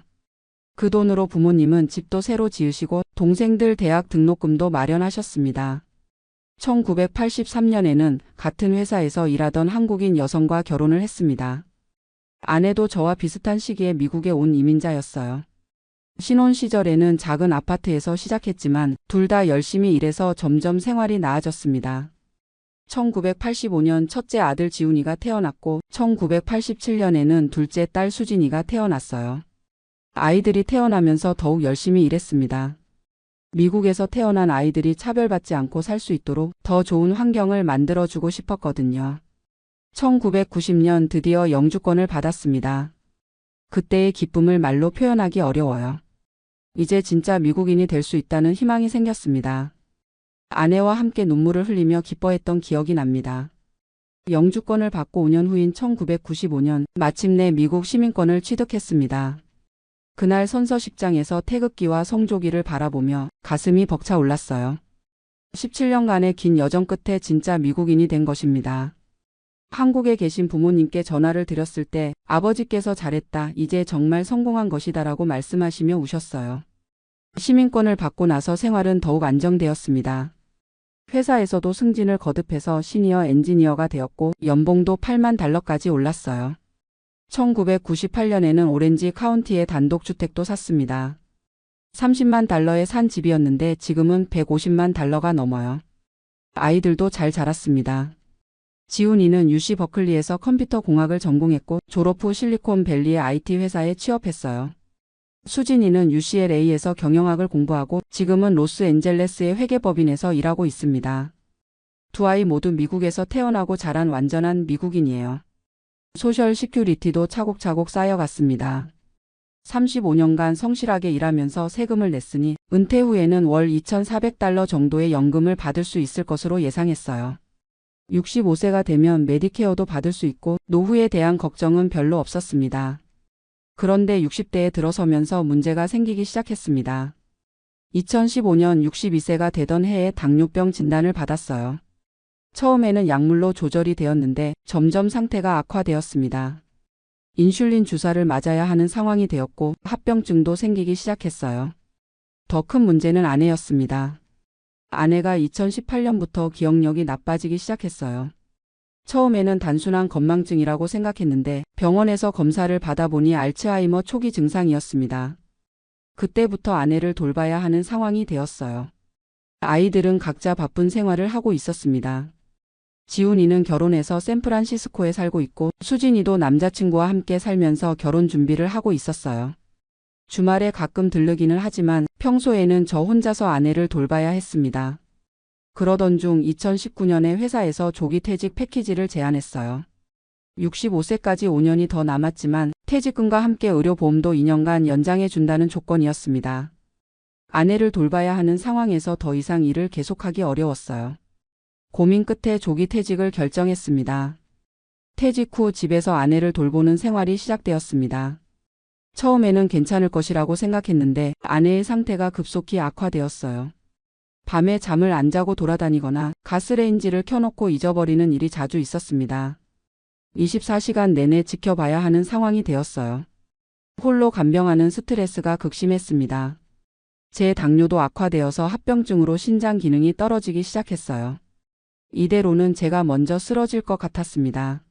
그 돈으로 부모님은 집도 새로 지으시고 동생들 대학 등록금도 마련하셨습니다. 1983년에는 같은 회사에서 일하던 한국인 여성과 결혼을 했습니다. 아내도 저와 비슷한 시기에 미국에 온 이민자였어요. 신혼 시절에는 작은 아파트에서 시작했지만 둘 다 열심히 일해서 점점 생활이 나아졌습니다. 1985년 첫째 아들 지훈이가 태어났고 1987년에는 둘째 딸 수진이가 태어났어요. 아이들이 태어나면서 더욱 열심히 일했습니다. 미국에서 태어난 아이들이 차별받지 않고 살 수 있도록 더 좋은 환경을 만들어주고 싶었거든요. 1990년 드디어 영주권을 받았습니다. 그때의 기쁨을 말로 표현하기 어려워요. 이제 진짜 미국인이 될 수 있다는 희망이 생겼습니다. 아내와 함께 눈물을 흘리며 기뻐했던 기억이 납니다. 영주권을 받고 5년 후인 1995년 마침내 미국 시민권을 취득했습니다. 그날 선서식장에서 태극기와 성조기를 바라보며 가슴이 벅차 올랐어요. 17년간의 긴 여정 끝에 진짜 미국인이 된 것입니다. 한국에 계신 부모님께 전화를 드렸을 때 아버지께서 잘했다, 이제 정말 성공한 것이다라고 말씀하시며 우셨어요. 시민권을 받고 나서 생활은 더욱 안정되었습니다. 회사에서도 승진을 거듭해서 시니어 엔지니어가 되었고 연봉도 8만 달러까지 올랐어요. 1998년에는 오렌지 카운티에 단독주택도 샀습니다. 30만 달러에 산 집이었는데 지금은 150만 달러가 넘어요. 아이들도 잘 자랐습니다. 지훈이는 UC 버클리에서 컴퓨터 공학을 전공했고 졸업 후 실리콘밸리의 IT 회사에 취업했어요. 수진이는 UCLA에서 경영학을 공부하고 지금은 로스앤젤레스의 회계법인에서 일하고 있습니다. 두 아이 모두 미국에서 태어나고 자란 완전한 미국인이에요. 소셜 시큐리티도 차곡차곡 쌓여갔습니다. 35년간 성실하게 일하면서 세금을 냈으니 은퇴 후에는 월 2,400달러 정도의 연금을 받을 수 있을 것으로 예상했어요. 65세가 되면 메디케어도 받을 수 있고 노후에 대한 걱정은 별로 없었습니다. 그런데 60대에 들어서면서 문제가 생기기 시작했습니다. 2015년 62세가 되던 해에 당뇨병 진단을 받았어요. 처음에는 약물로 조절이 되었는데 점점 상태가 악화되었습니다. 인슐린 주사를 맞아야 하는 상황이 되었고 합병증도 생기기 시작했어요. 더 큰 문제는 아내였습니다. 아내가 2018년부터 기억력이 나빠지기 시작했어요. 처음에는 단순한 건망증이라고 생각했는데 병원에서 검사를 받아보니 알츠하이머 초기 증상이었습니다. 그때부터 아내를 돌봐야 하는 상황이 되었어요. 아이들은 각자 바쁜 생활을 하고 있었습니다. 지훈이는 결혼해서 샌프란시스코에 살고 있고 수진이도 남자친구와 함께 살면서 결혼 준비를 하고 있었어요. 주말에 가끔 들르기는 하지만 평소에는 저 혼자서 아내를 돌봐야 했습니다. 그러던 중 2019년에 회사에서 조기 퇴직 패키지를 제안했어요. 65세까지 5년이 더 남았지만 퇴직금과 함께 의료보험도 2년간 연장해 준다는 조건이었습니다. 아내를 돌봐야 하는 상황에서 더 이상 일을 계속하기 어려웠어요. 고민 끝에 조기 퇴직을 결정했습니다. 퇴직 후 집에서 아내를 돌보는 생활이 시작되었습니다. 처음에는 괜찮을 것이라고 생각했는데 아내의 상태가 급속히 악화되었어요. 밤에 잠을 안 자고 돌아다니거나 가스레인지를 켜놓고 잊어버리는 일이 자주 있었습니다. 24시간 내내 지켜봐야 하는 상황이 되었어요. 홀로 간병하는 스트레스가 극심했습니다. 제 당뇨도 악화되어서 합병증으로 신장 기능이 떨어지기 시작했어요. 이대로는 제가 먼저 쓰러질 것 같았습니다.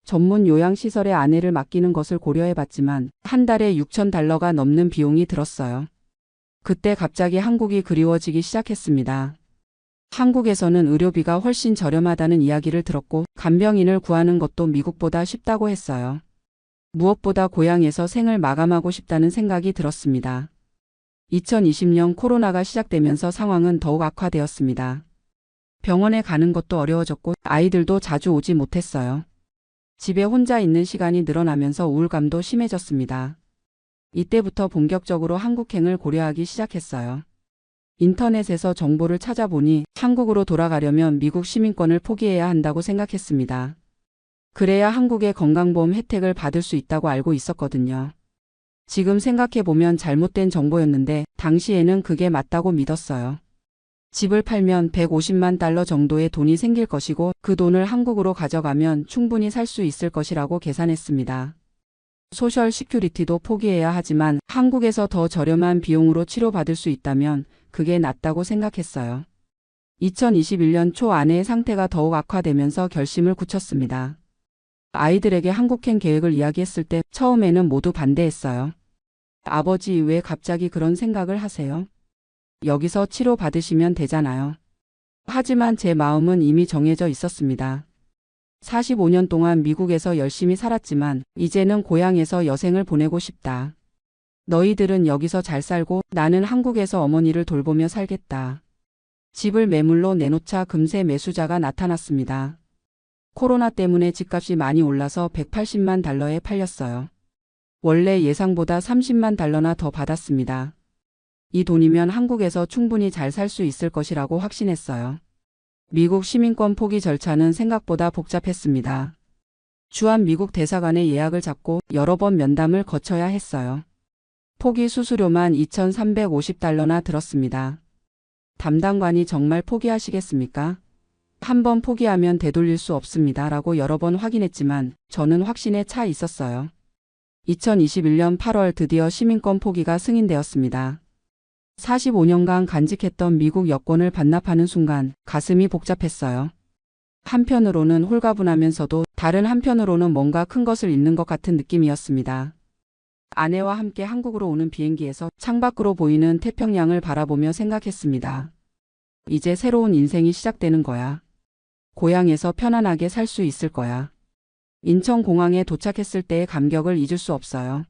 전문 요양시설에 아내를 맡기는 것을 고려해봤지만 한 달에 6,000달러가 넘는 비용이 들었어요. 그때 갑자기 한국이 그리워지기 시작했습니다. 한국에서는 의료비가 훨씬 저렴하다는 이야기를 들었고 간병인을 구하는 것도 미국보다 쉽다고 했어요. 무엇보다 고향에서 생을 마감하고 싶다는 생각이 들었습니다. 2020년 코로나가 시작되면서 상황은 더욱 악화되었습니다. 병원에 가는 것도 어려워졌고 아이들도 자주 오지 못했어요. 집에 혼자 있는 시간이 늘어나면서 우울감도 심해졌습니다. 이때부터 본격적으로 한국행을 고려하기 시작했어요. 인터넷에서 정보를 찾아보니 한국으로 돌아가려면 미국 시민권을 포기해야 한다고 생각했습니다. 그래야 한국의 건강보험 혜택을 받을 수 있다고 알고 있었거든요. 지금 생각해보면 잘못된 정보였는데 당시에는 그게 맞다고 믿었어요. 집을 팔면 150만 달러 정도의 돈이 생길 것이고 그 돈을 한국으로 가져가면 충분히 살 수 있을 것이라고 계산했습니다. 소셜 시큐리티도 포기해야 하지만 한국에서 더 저렴한 비용으로 치료받을 수 있다면 그게 낫다고 생각했어요. 2021년 초 아내의 상태가 더욱 악화되면서 결심을 굳혔습니다. 아이들에게 한국행 계획을 이야기했을 때 처음에는 모두 반대했어요. 아버지, 왜 갑자기 그런 생각을 하세요? 여기서 치료받으시면 되잖아요. 하지만 제 마음은 이미 정해져 있었습니다. 45년 동안 미국에서 열심히 살았지만 이제는 고향에서 여생을 보내고 싶다. 너희들은 여기서 잘 살고 나는 한국에서 어머니를 돌보며 살겠다. 집을 매물로 내놓자 금세 매수자가 나타났습니다. 코로나 때문에 집값이 많이 올라서 180만 달러에 팔렸어요. 원래 예상보다 30만 달러나 더 받았습니다. 이 돈이면 한국에서 충분히 잘 살 수 있을 것이라고 확신했어요. 미국 시민권 포기 절차는 생각보다 복잡했습니다. 주한 미국 대사관에 예약을 잡고 여러 번 면담을 거쳐야 했어요. 포기 수수료만 2,350달러나 들었습니다. 담당관이 정말 포기하시겠습니까? 한 번 포기하면 되돌릴 수 없습니다. 라고 여러 번 확인했지만 저는 확신에 차 있었어요. 2021년 8월 드디어 시민권 포기가 승인되었습니다. 45년간 간직했던 미국 여권을 반납하는 순간 가슴이 복잡했어요. 한편으로는 홀가분하면서도 다른 한편으로는 뭔가 큰 것을 잃는 것 같은 느낌이었습니다. 아내와 함께 한국으로 오는 비행기에서 창밖으로 보이는 태평양을 바라보며 생각했습니다. 이제 새로운 인생이 시작되는 거야. 고향에서 편안하게 살 수 있을 거야. 인천공항에 도착했을 때의 감격을 잊을 수 없어요.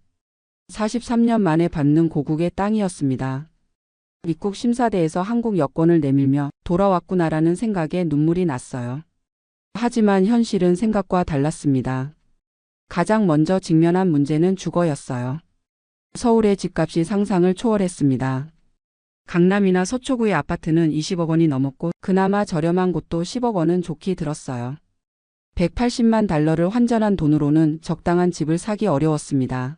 43년 만에 밟는 고국의 땅이었습니다. 입국 심사대에서 한국 여권을 내밀며 돌아왔구나라는 생각에 눈물이 났어요. 하지만 현실은 생각과 달랐습니다. 가장 먼저 직면한 문제는 주거였어요. 서울의 집값이 상상을 초월했습니다. 강남이나 서초구의 아파트는 20억 원이 넘었고 그나마 저렴한 곳도 10억 원은 좋게 들었어요. 180만 달러를 환전한 돈으로는 적당한 집을 사기 어려웠습니다.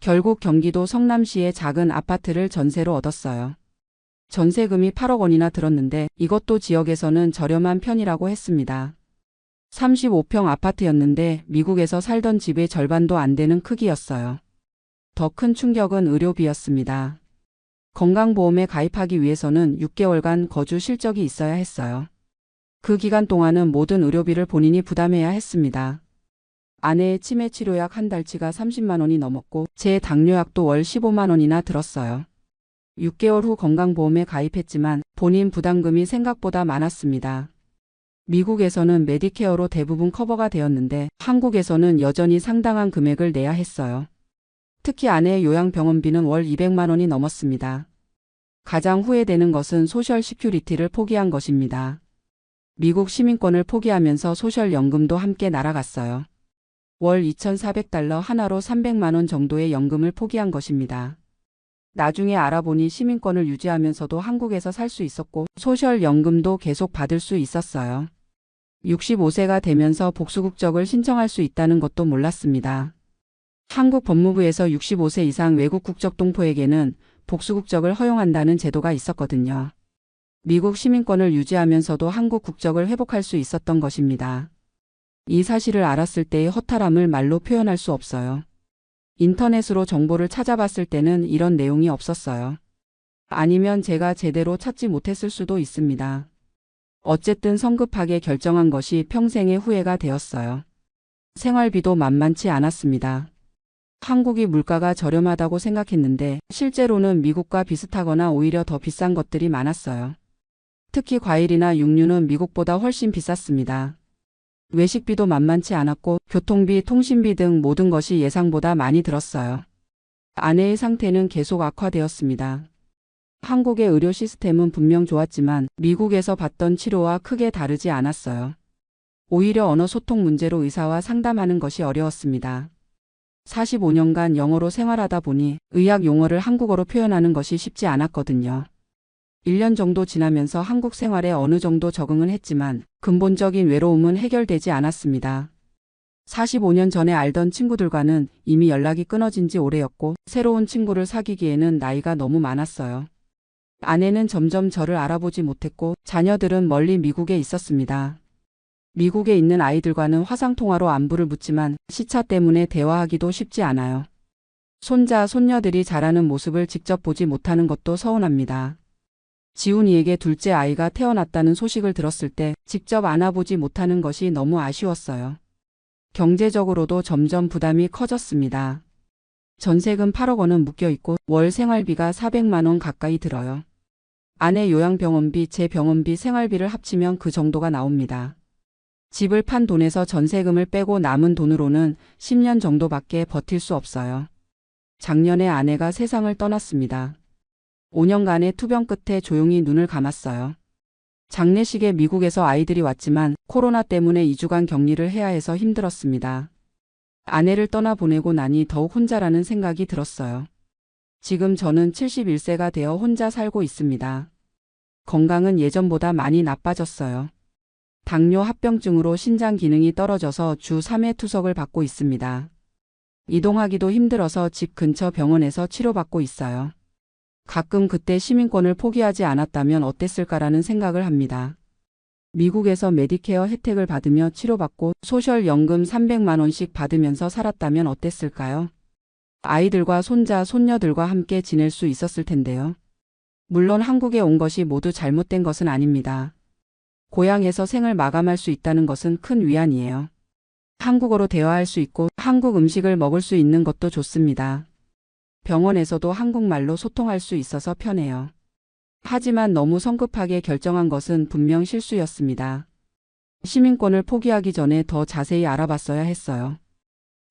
결국 경기도 성남시의 작은 아파트를 전세로 얻었어요. 전세금이 8억 원이나 들었는데 이것도 지역에서는 저렴한 편이라고 했습니다. 35평 아파트였는데 미국에서 살던 집의 절반도 안 되는 크기였어요. 더 큰 충격은 의료비였습니다. 건강보험에 가입하기 위해서는 6개월간 거주 실적이 있어야 했어요. 그 기간 동안은 모든 의료비를 본인이 부담해야 했습니다. 아내의 치매 치료약 한 달치가 30만 원이 넘었고 제 당뇨약도 월 15만 원이나 들었어요. 6개월 후 건강보험에 가입했지만 본인 부담금이 생각보다 많았습니다. 미국에서는 메디케어로 대부분 커버가 되었는데 한국에서는 여전히 상당한 금액을 내야 했어요. 특히 아내의 요양병원비는 월 200만 원이 넘었습니다. 가장 후회되는 것은 소셜 시큐리티를 포기한 것입니다. 미국 시민권을 포기하면서 소셜연금도 함께 날아갔어요. 월 2,400달러 하나로 300만 원 정도의 연금을 포기한 것입니다. 나중에 알아보니 시민권을 유지하면서도 한국에서 살 수 있었고 소셜연금도 계속 받을 수 있었어요. 65세가 되면서 복수국적을 신청할 수 있다는 것도 몰랐습니다. 한국 법무부에서 65세 이상 외국 국적 동포에게는 복수국적을 허용한다는 제도가 있었거든요. 미국 시민권을 유지하면서도 한국 국적을 회복할 수 있었던 것입니다. 이 사실을 알았을 때의 허탈함을 말로 표현할 수 없어요. 인터넷으로 정보를 찾아봤을 때는 이런 내용이 없었어요. 아니면 제가 제대로 찾지 못했을 수도 있습니다. 어쨌든 성급하게 결정한 것이 평생의 후회가 되었어요. 생활비도 만만치 않았습니다. 한국이 물가가 저렴하다고 생각했는데 실제로는 미국과 비슷하거나 오히려 더 비싼 것들이 많았어요. 특히 과일이나 육류는 미국보다 훨씬 비쌌습니다. 외식비도 만만치 않았고 교통비, 통신비 등 모든 것이 예상보다 많이 들었어요. 아내의 상태는 계속 악화되었습니다. 한국의 의료 시스템은 분명 좋았지만 미국에서 받던 치료와 크게 다르지 않았어요. 오히려 언어 소통 문제로 의사와 상담하는 것이 어려웠습니다. 45년간 영어로 생활하다 보니 의학 용어를 한국어로 표현하는 것이 쉽지 않았거든요. 1년 정도 지나면서 한국 생활에 어느 정도 적응은 했지만 근본적인 외로움은 해결되지 않았습니다. 45년 전에 알던 친구들과는 이미 연락이 끊어진 지 오래였고 새로운 친구를 사귀기에는 나이가 너무 많았어요. 아내는 점점 저를 알아보지 못했고 자녀들은 멀리 미국에 있었습니다. 미국에 있는 아이들과는 화상통화로 안부를 묻지만 시차 때문에 대화하기도 쉽지 않아요. 손자, 손녀들이 자라는 모습을 직접 보지 못하는 것도 서운합니다. 지훈이에게 둘째 아이가 태어났다는 소식을 들었을 때 직접 안아보지 못하는 것이 너무 아쉬웠어요. 경제적으로도 점점 부담이 커졌습니다. 전세금 8억 원은 묶여있고 월 생활비가 400만 원 가까이 들어요. 아내 요양병원비, 제 병원비, 생활비를 합치면 그 정도가 나옵니다. 집을 판 돈에서 전세금을 빼고 남은 돈으로는 10년 정도밖에 버틸 수 없어요. 작년에 아내가 세상을 떠났습니다. 5년간의 투병 끝에 조용히 눈을 감았어요. 장례식에 미국에서 아이들이 왔지만 코로나 때문에 2주간 격리를 해야 해서 힘들었습니다. 아내를 떠나보내고 나니 더욱 혼자라는 생각이 들었어요. 지금 저는 71세가 되어 혼자 살고 있습니다. 건강은 예전보다 많이 나빠졌어요. 당뇨 합병증으로 신장 기능이 떨어져서 주 3회 투석을 받고 있습니다. 이동하기도 힘들어서 집 근처 병원에서 치료받고 있어요. 가끔 그때 시민권을 포기하지 않았다면 어땠을까라는 생각을 합니다. 미국에서 메디케어 혜택을 받으며 치료받고 소셜연금 300만 원씩 받으면서 살았다면 어땠을까요? 아이들과 손자, 손녀들과 함께 지낼 수 있었을 텐데요. 물론 한국에 온 것이 모두 잘못된 것은 아닙니다. 고향에서 생을 마감할 수 있다는 것은 큰 위안이에요. 한국어로 대화할 수 있고 한국 음식을 먹을 수 있는 것도 좋습니다. 병원에서도 한국말로 소통할 수 있어서 편해요. 하지만 너무 성급하게 결정한 것은 분명 실수였습니다. 시민권을 포기하기 전에 더 자세히 알아봤어야 했어요.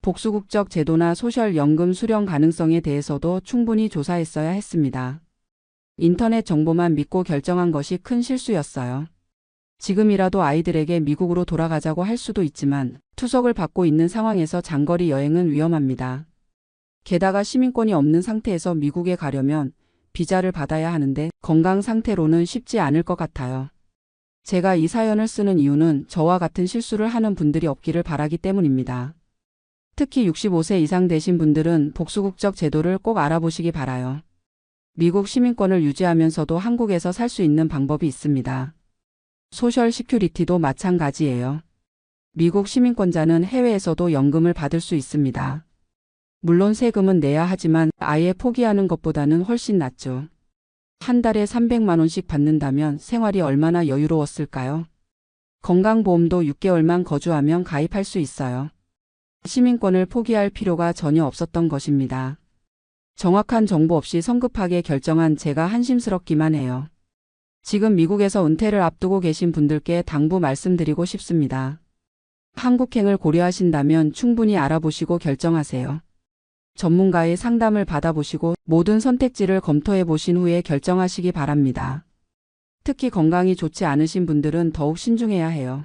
복수국적 제도나 소셜연금 수령 가능성에 대해서도 충분히 조사했어야 했습니다. 인터넷 정보만 믿고 결정한 것이 큰 실수였어요. 지금이라도 아이들에게 미국으로 돌아가자고 할 수도 있지만 투석을 받고 있는 상황에서 장거리 여행은 위험합니다. 게다가 시민권이 없는 상태에서 미국에 가려면 비자를 받아야 하는데 건강 상태로는 쉽지 않을 것 같아요. 제가 이 사연을 쓰는 이유는 저와 같은 실수를 하는 분들이 없기를 바라기 때문입니다. 특히 65세 이상 되신 분들은 복수국적 제도를 꼭 알아보시기 바라요. 미국 시민권을 유지하면서도 한국에서 살 수 있는 방법이 있습니다. 소셜 시큐리티도 마찬가지예요. 미국 시민권자는 해외에서도 연금을 받을 수 있습니다. 물론 세금은 내야 하지만 아예 포기하는 것보다는 훨씬 낫죠. 한 달에 300만 원씩 받는다면 생활이 얼마나 여유로웠을까요? 건강보험도 6개월만 거주하면 가입할 수 있어요. 시민권을 포기할 필요가 전혀 없었던 것입니다. 정확한 정보 없이 성급하게 결정한 제가 한심스럽기만 해요. 지금 미국에서 은퇴를 앞두고 계신 분들께 당부 말씀드리고 싶습니다. 한국행을 고려하신다면 충분히 알아보시고 결정하세요. 전문가의 상담을 받아보시고 모든 선택지를 검토해 보신 후에 결정하시기 바랍니다. 특히 건강이 좋지 않으신 분들은 더욱 신중해야 해요.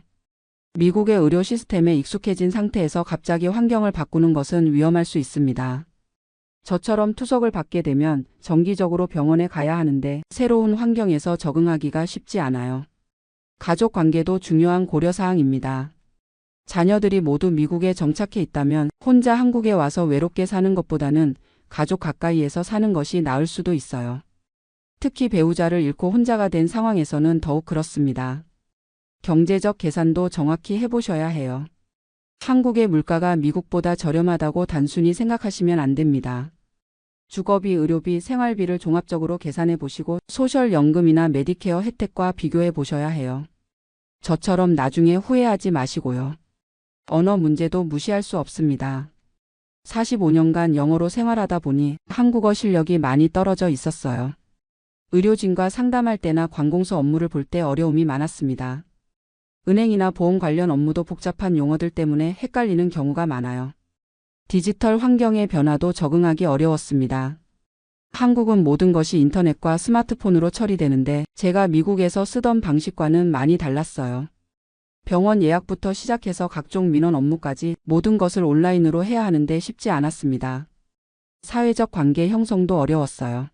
미국의 의료 시스템에 익숙해진 상태에서 갑자기 환경을 바꾸는 것은 위험할 수 있습니다. 저처럼 투석을 받게 되면 정기적으로 병원에 가야 하는데 새로운 환경에서 적응하기가 쉽지 않아요. 가족 관계도 중요한 고려사항입니다. 자녀들이 모두 미국에 정착해 있다면 혼자 한국에 와서 외롭게 사는 것보다는 가족 가까이에서 사는 것이 나을 수도 있어요. 특히 배우자를 잃고 혼자가 된 상황에서는 더욱 그렇습니다. 경제적 계산도 정확히 해보셔야 해요. 한국의 물가가 미국보다 저렴하다고 단순히 생각하시면 안 됩니다. 주거비, 의료비, 생활비를 종합적으로 계산해 보시고 소셜연금이나 메디케어 혜택과 비교해 보셔야 해요. 저처럼 나중에 후회하지 마시고요. 언어 문제도 무시할 수 없습니다. 45년간 영어로 생활하다 보니 한국어 실력이 많이 떨어져 있었어요. 의료진과 상담할 때나 관공서 업무를 볼 때 어려움이 많았습니다. 은행이나 보험 관련 업무도 복잡한 용어들 때문에 헷갈리는 경우가 많아요. 디지털 환경의 변화도 적응하기 어려웠습니다. 한국은 모든 것이 인터넷과 스마트폰으로 처리되는데 제가 미국에서 쓰던 방식과는 많이 달랐어요. 병원 예약부터 시작해서 각종 민원 업무까지 모든 것을 온라인으로 해야 하는데 쉽지 않았습니다. 사회적 관계 형성도 어려웠어요.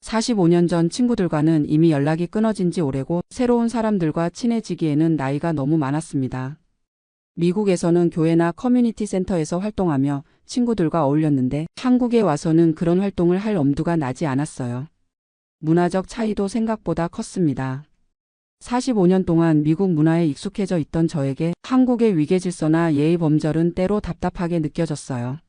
45년 전 친구들과는 이미 연락이 끊어진 지 오래고 새로운 사람들과 친해지기에는 나이가 너무 많았습니다. 미국에서는 교회나 커뮤니티 센터에서 활동하며 친구들과 어울렸는데 한국에 와서는 그런 활동을 할 엄두가 나지 않았어요. 문화적 차이도 생각보다 컸습니다. 45년 동안 미국 문화에 익숙해져 있던 저에게 한국의 위계질서나 예의 범절은 때로 답답하게 느껴졌어요.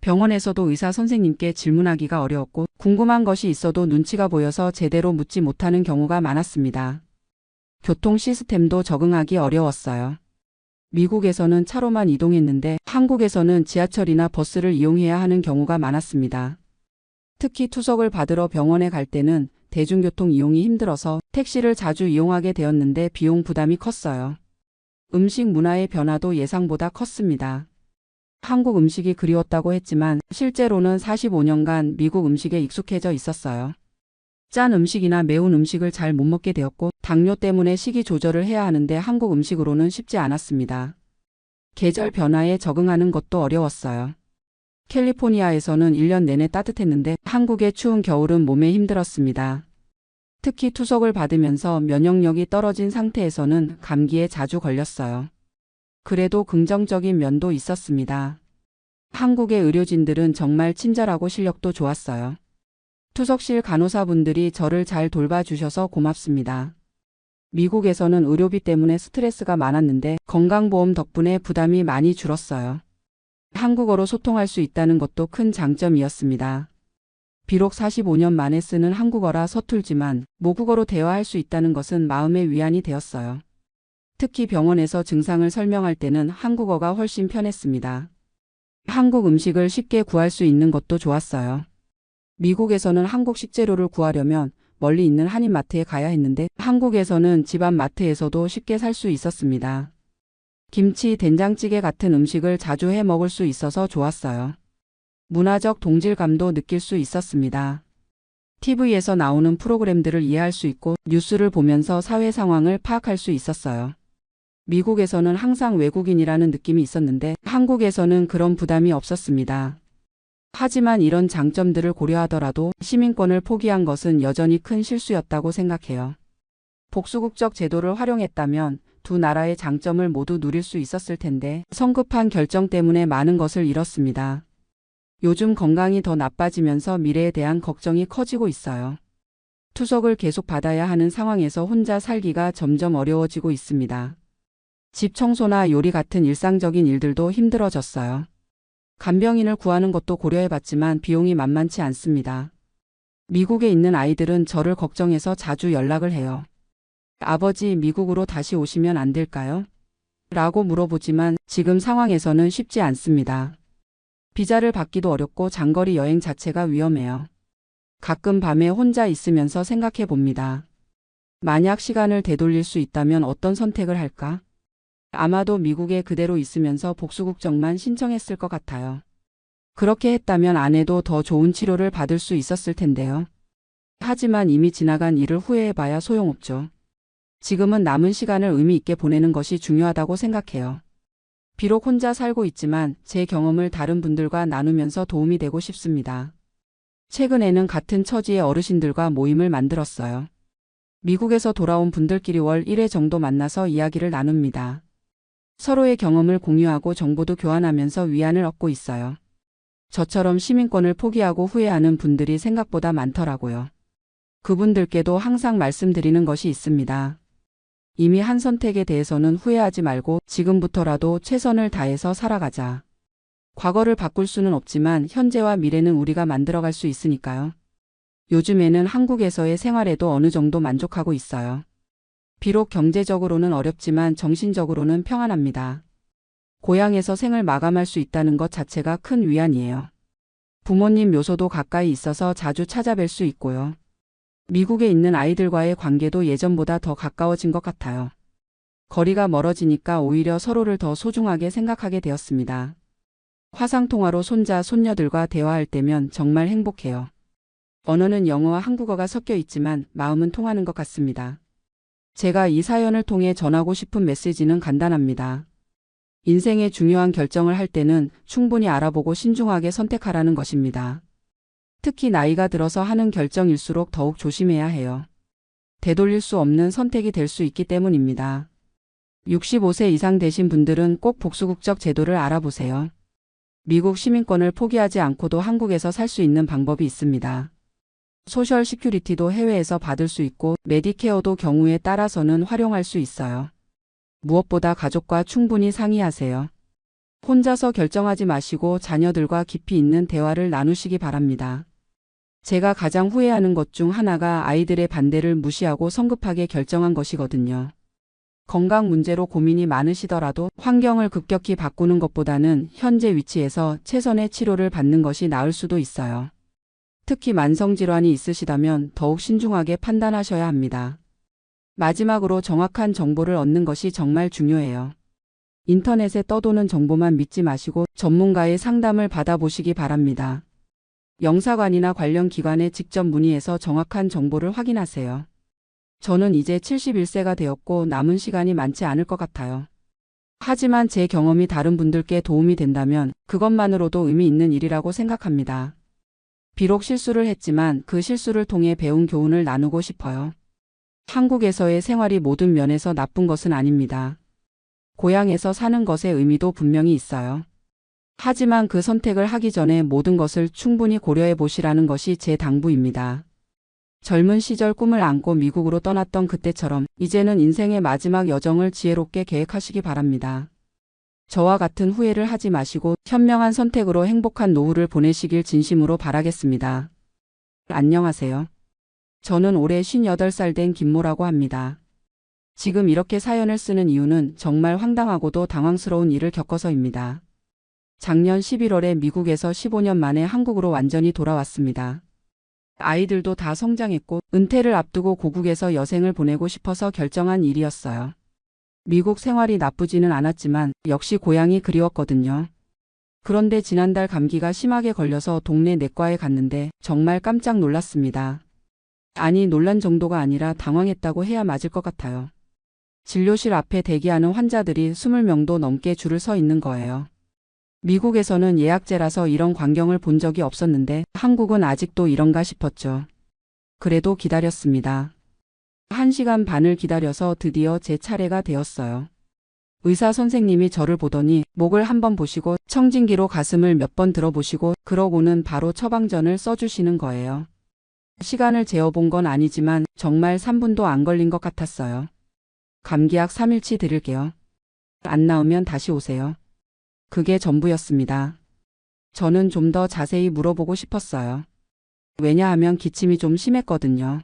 병원에서도 의사 선생님께 질문하기가 어려웠고 궁금한 것이 있어도 눈치가 보여서 제대로 묻지 못하는 경우가 많았습니다. 교통 시스템도 적응하기 어려웠어요. 미국에서는 차로만 이동했는데 한국에서는 지하철이나 버스를 이용해야 하는 경우가 많았습니다. 특히 투석을 받으러 병원에 갈 때는 대중교통 이용이 힘들어서 택시를 자주 이용하게 되었는데 비용 부담이 컸어요. 음식 문화의 변화도 예상보다 컸습니다. 한국 음식이 그리웠다고 했지만 실제로는 45년간 미국 음식에 익숙해져 있었어요. 짠 음식이나 매운 음식을 잘 못 먹게 되었고 당뇨 때문에 식이 조절을 해야 하는데 한국 음식으로는 쉽지 않았습니다. 계절 변화에 적응하는 것도 어려웠어요. 캘리포니아에서는 1년 내내 따뜻했는데 한국의 추운 겨울은 몸에 힘들었습니다. 특히 투석을 받으면서 면역력이 떨어진 상태에서는 감기에 자주 걸렸어요. 그래도 긍정적인 면도 있었습니다. 한국의 의료진들은 정말 친절하고 실력도 좋았어요. 투석실 간호사분들이 저를 잘 돌봐주셔서 고맙습니다. 미국에서는 의료비 때문에 스트레스가 많았는데 건강보험 덕분에 부담이 많이 줄었어요. 한국어로 소통할 수 있다는 것도 큰 장점이었습니다. 비록 45년 만에 쓰는 한국어라 서툴지만 모국어로 대화할 수 있다는 것은 마음의 위안이 되었어요. 특히 병원에서 증상을 설명할 때는 한국어가 훨씬 편했습니다. 한국 음식을 쉽게 구할 수 있는 것도 좋았어요. 미국에서는 한국 식재료를 구하려면 멀리 있는 한인마트에 가야 했는데 한국에서는 집안 마트에서도 쉽게 살 수 있었습니다. 김치, 된장찌개 같은 음식을 자주 해 먹을 수 있어서 좋았어요. 문화적 동질감도 느낄 수 있었습니다. TV에서 나오는 프로그램들을 이해할 수 있고 뉴스를 보면서 사회 상황을 파악할 수 있었어요. 미국에서는 항상 외국인이라는 느낌이 있었는데 한국에서는 그런 부담이 없었습니다. 하지만 이런 장점들을 고려하더라도 시민권을 포기한 것은 여전히 큰 실수였다고 생각해요. 복수국적 제도를 활용했다면 두 나라의 장점을 모두 누릴 수 있었을 텐데 성급한 결정 때문에 많은 것을 잃었습니다. 요즘 건강이 더 나빠지면서 미래에 대한 걱정이 커지고 있어요. 투석을 계속 받아야 하는 상황에서 혼자 살기가 점점 어려워지고 있습니다. 집 청소나 요리 같은 일상적인 일들도 힘들어졌어요. 간병인을 구하는 것도 고려해봤지만 비용이 만만치 않습니다. 미국에 있는 아이들은 저를 걱정해서 자주 연락을 해요. 아버지, 미국으로 다시 오시면 안 될까요? 라고 물어보지만 지금 상황에서는 쉽지 않습니다. 비자를 받기도 어렵고 장거리 여행 자체가 위험해요. 가끔 밤에 혼자 있으면서 생각해 봅니다. 만약 시간을 되돌릴 수 있다면 어떤 선택을 할까? 아마도 미국에 그대로 있으면서 복수국적만 신청했을 것 같아요. 그렇게 했다면 아내도 더 좋은 치료를 받을 수 있었을 텐데요. 하지만 이미 지나간 일을 후회해봐야 소용없죠. 지금은 남은 시간을 의미 있게 보내는 것이 중요하다고 생각해요. 비록 혼자 살고 있지만 제 경험을 다른 분들과 나누면서 도움이 되고 싶습니다. 최근에는 같은 처지의 어르신들과 모임을 만들었어요. 미국에서 돌아온 분들끼리 월 1회 정도 만나서 이야기를 나눕니다. 서로의 경험을 공유하고 정보도 교환하면서 위안을 얻고 있어요. 저처럼 시민권을 포기하고 후회하는 분들이 생각보다 많더라고요. 그분들께도 항상 말씀드리는 것이 있습니다. 이미 한 선택에 대해서는 후회하지 말고 지금부터라도 최선을 다해서 살아가자. 과거를 바꿀 수는 없지만 현재와 미래는 우리가 만들어갈 수 있으니까요. 요즘에는 한국에서의 생활에도 어느 정도 만족하고 있어요. 비록 경제적으로는 어렵지만 정신적으로는 평안합니다. 고향에서 생을 마감할 수 있다는 것 자체가 큰 위안이에요. 부모님 묘소도 가까이 있어서 자주 찾아뵐 수 있고요. 미국에 있는 아이들과의 관계도 예전보다 더 가까워진 것 같아요. 거리가 멀어지니까 오히려 서로를 더 소중하게 생각하게 되었습니다. 화상통화로 손자, 손녀들과 대화할 때면 정말 행복해요. 언어는 영어와 한국어가 섞여 있지만 마음은 통하는 것 같습니다. 제가 이 사연을 통해 전하고 싶은 메시지는 간단합니다. 인생의 중요한 결정을 할 때는 충분히 알아보고 신중하게 선택하라는 것입니다. 특히 나이가 들어서 하는 결정일수록 더욱 조심해야 해요. 되돌릴 수 없는 선택이 될 수 있기 때문입니다. 65세 이상 되신 분들은 꼭 복수국적 제도를 알아보세요. 미국 시민권을 포기하지 않고도 한국에서 살 수 있는 방법이 있습니다. 소셜 시큐리티도 해외에서 받을 수 있고 메디케어도 경우에 따라서는 활용할 수 있어요. 무엇보다 가족과 충분히 상의하세요. 혼자서 결정하지 마시고 자녀들과 깊이 있는 대화를 나누시기 바랍니다. 제가 가장 후회하는 것 중 하나가 아이들의 반대를 무시하고 성급하게 결정한 것이거든요. 건강 문제로 고민이 많으시더라도 환경을 급격히 바꾸는 것보다는 현재 위치에서 최선의 치료를 받는 것이 나을 수도 있어요. 특히 만성질환이 있으시다면 더욱 신중하게 판단하셔야 합니다. 마지막으로 정확한 정보를 얻는 것이 정말 중요해요. 인터넷에 떠도는 정보만 믿지 마시고 전문가의 상담을 받아보시기 바랍니다. 영사관이나 관련 기관에 직접 문의해서 정확한 정보를 확인하세요. 저는 이제 71세가 되었고 남은 시간이 많지 않을 것 같아요. 하지만 제 경험이 다른 분들께 도움이 된다면 그것만으로도 의미 있는 일이라고 생각합니다. 비록 실수를 했지만 그 실수를 통해 배운 교훈을 나누고 싶어요. 한국에서의 생활이 모든 면에서 나쁜 것은 아닙니다. 고향에서 사는 것의 의미도 분명히 있어요. 하지만 그 선택을 하기 전에 모든 것을 충분히 고려해 보시라는 것이 제 당부입니다. 젊은 시절 꿈을 안고 미국으로 떠났던 그때처럼 이제는 인생의 마지막 여정을 지혜롭게 계획하시기 바랍니다. 저와 같은 후회를 하지 마시고 현명한 선택으로 행복한 노후를 보내시길 진심으로 바라겠습니다. 안녕하세요. 저는 올해 58살 된 김모라고 합니다. 지금 이렇게 사연을 쓰는 이유는 정말 황당하고도 당황스러운 일을 겪어서입니다. 작년 11월에 미국에서 15년 만에 한국으로 완전히 돌아왔습니다. 아이들도 다 성장했고 은퇴를 앞두고 고국에서 여생을 보내고 싶어서 결정한 일이었어요. 미국 생활이 나쁘지는 않았지만 역시 고향이 그리웠거든요. 그런데 지난달 감기가 심하게 걸려서 동네 내과에 갔는데 정말 깜짝 놀랐습니다. 아니, 놀란 정도가 아니라 당황했다고 해야 맞을 것 같아요. 진료실 앞에 대기하는 환자들이 20명도 넘게 줄을 서 있는 거예요. 미국에서는 예약제라서 이런 광경을 본 적이 없었는데 한국은 아직도 이런가 싶었죠. 그래도 기다렸습니다. 1시간 반을 기다려서 드디어 제 차례가 되었어요. 의사 선생님이 저를 보더니 목을 한번 보시고 청진기로 가슴을 몇 번 들어보시고 그러고는 바로 처방전을 써주시는 거예요. 시간을 재어본 건 아니지만 정말 3분도 안 걸린 것 같았어요. 감기약 3일치 드릴게요. 안 나오면 다시 오세요. 그게 전부였습니다. 저는 좀 더 자세히 물어보고 싶었어요. 왜냐하면 기침이 좀 심했거든요.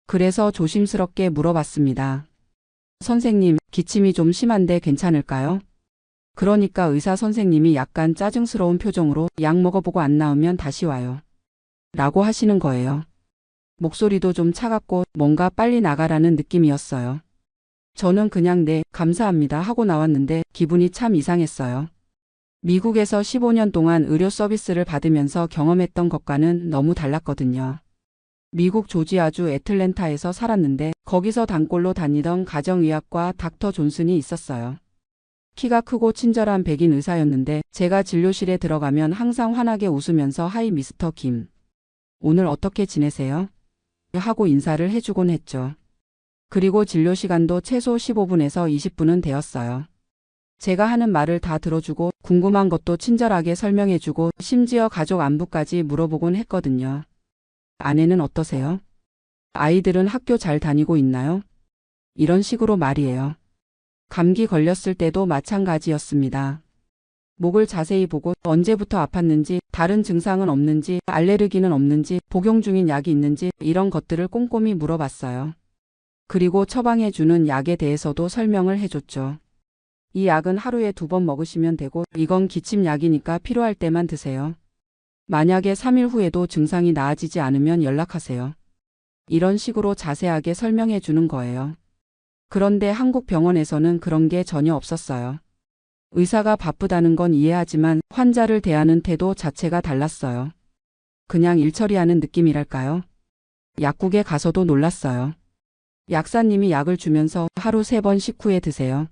그래서 조심스럽게 물어봤습니다. 선생님, 기침이 좀 심한데 괜찮을까요? 그러니까 의사 선생님이 약간 짜증스러운 표정으로 약 먹어보고 안 나오면 다시 와요. 라고 하시는 거예요. 목소리도 좀 차갑고 뭔가 빨리 나가라는 느낌이었어요. 저는 그냥 네, 감사합니다 하고 나왔는데 기분이 참 이상했어요. 미국에서 15년 동안 의료 서비스를 받으면서 경험했던 것과는 너무 달랐거든요. 미국 조지아주 애틀랜타에서 살았는데 거기서 단골로 다니던 가정의학과 닥터 존슨이 있었어요. 키가 크고 친절한 백인 의사였는데 제가 진료실에 들어가면 항상 환하게 웃으면서 하이 미스터 김. 오늘 어떻게 지내세요? 하고 인사를 해주곤 했죠. 그리고 진료 시간도 최소 15분에서 20분은 되었어요. 제가 하는 말을 다 들어주고 궁금한 것도 친절하게 설명해주고 심지어 가족 안부까지 물어보곤 했거든요. 아내는 어떠세요? 아이들은 학교 잘 다니고 있나요? 이런 식으로 말이에요. 감기 걸렸을 때도 마찬가지였습니다. 목을 자세히 보고 언제부터 아팠는지, 다른 증상은 없는지, 알레르기는 없는지, 복용 중인 약이 있는지 이런 것들을 꼼꼼히 물어봤어요. 그리고 처방해주는 약에 대해서도 설명을 해줬죠. 이 약은 하루에 2번 먹으시면 되고 이건 기침약이니까 필요할 때만 드세요. 만약에 3일 후에도 증상이 나아지지 않으면 연락하세요. 이런 식으로 자세하게 설명해 주는 거예요. 그런데 한국 병원에서는 그런 게 전혀 없었어요. 의사가 바쁘다는 건 이해하지만 환자를 대하는 태도 자체가 달랐어요. 그냥 일 처리하는 느낌이랄까요? 약국에 가서도 놀랐어요. 약사님이 약을 주면서 하루 3번 식후에 드세요.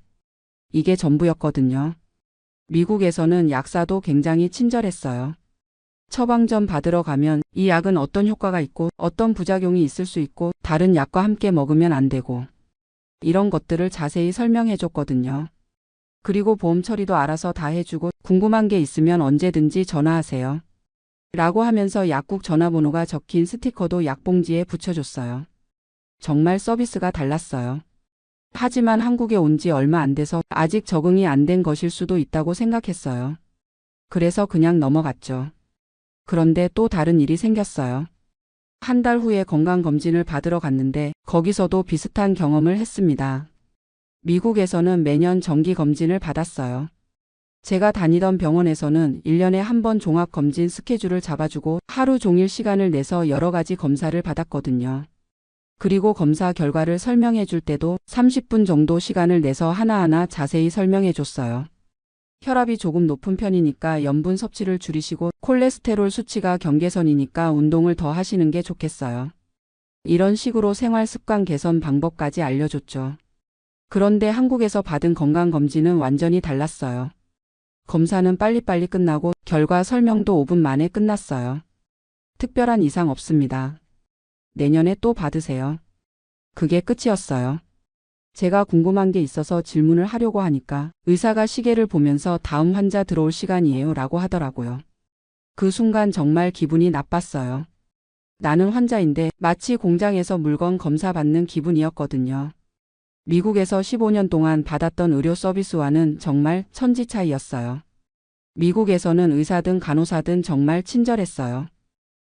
이게 전부였거든요. 미국에서는 약사도 굉장히 친절했어요. 처방전 받으러 가면 이 약은 어떤 효과가 있고 어떤 부작용이 있을 수 있고 다른 약과 함께 먹으면 안 되고 이런 것들을 자세히 설명해 줬거든요. 그리고 보험 처리도 알아서 다 해주고 궁금한 게 있으면 언제든지 전화하세요. 라고 하면서 약국 전화번호가 적힌 스티커도 약봉지에 붙여줬어요. 정말 서비스가 달랐어요. 하지만 한국에 온 지 얼마 안 돼서 아직 적응이 안 된 것일 수도 있다고 생각했어요. 그래서 그냥 넘어갔죠. 그런데 또 다른 일이 생겼어요. 한 달 후에 건강검진을 받으러 갔는데 거기서도 비슷한 경험을 했습니다. 미국에서는 매년 정기검진을 받았어요. 제가 다니던 병원에서는 1년에 한 번 종합검진 스케줄을 잡아주고 하루 종일 시간을 내서 여러 가지 검사를 받았거든요. 그리고 검사 결과를 설명해 줄 때도 30분 정도 시간을 내서 하나하나 자세히 설명해 줬어요. 혈압이 조금 높은 편이니까 염분 섭취를 줄이시고 콜레스테롤 수치가 경계선이니까 운동을 더 하시는 게 좋겠어요. 이런 식으로 생활 습관 개선 방법까지 알려줬죠. 그런데 한국에서 받은 건강검진은 완전히 달랐어요. 검사는 빨리빨리 끝나고 결과 설명도 5분 만에 끝났어요. 특별한 이상 없습니다. 내년에 또 받으세요. 그게 끝이었어요. 제가 궁금한 게 있어서 질문을 하려고 하니까 의사가 시계를 보면서 다음 환자 들어올 시간이에요 라고 하더라고요. 그 순간 정말 기분이 나빴어요. 나는 환자인데 마치 공장에서 물건 검사받는 기분이었거든요. 미국에서 15년 동안 받았던 의료 서비스와는 정말 천지 차이였어요. 미국에서는 의사든 간호사든 정말 친절했어요.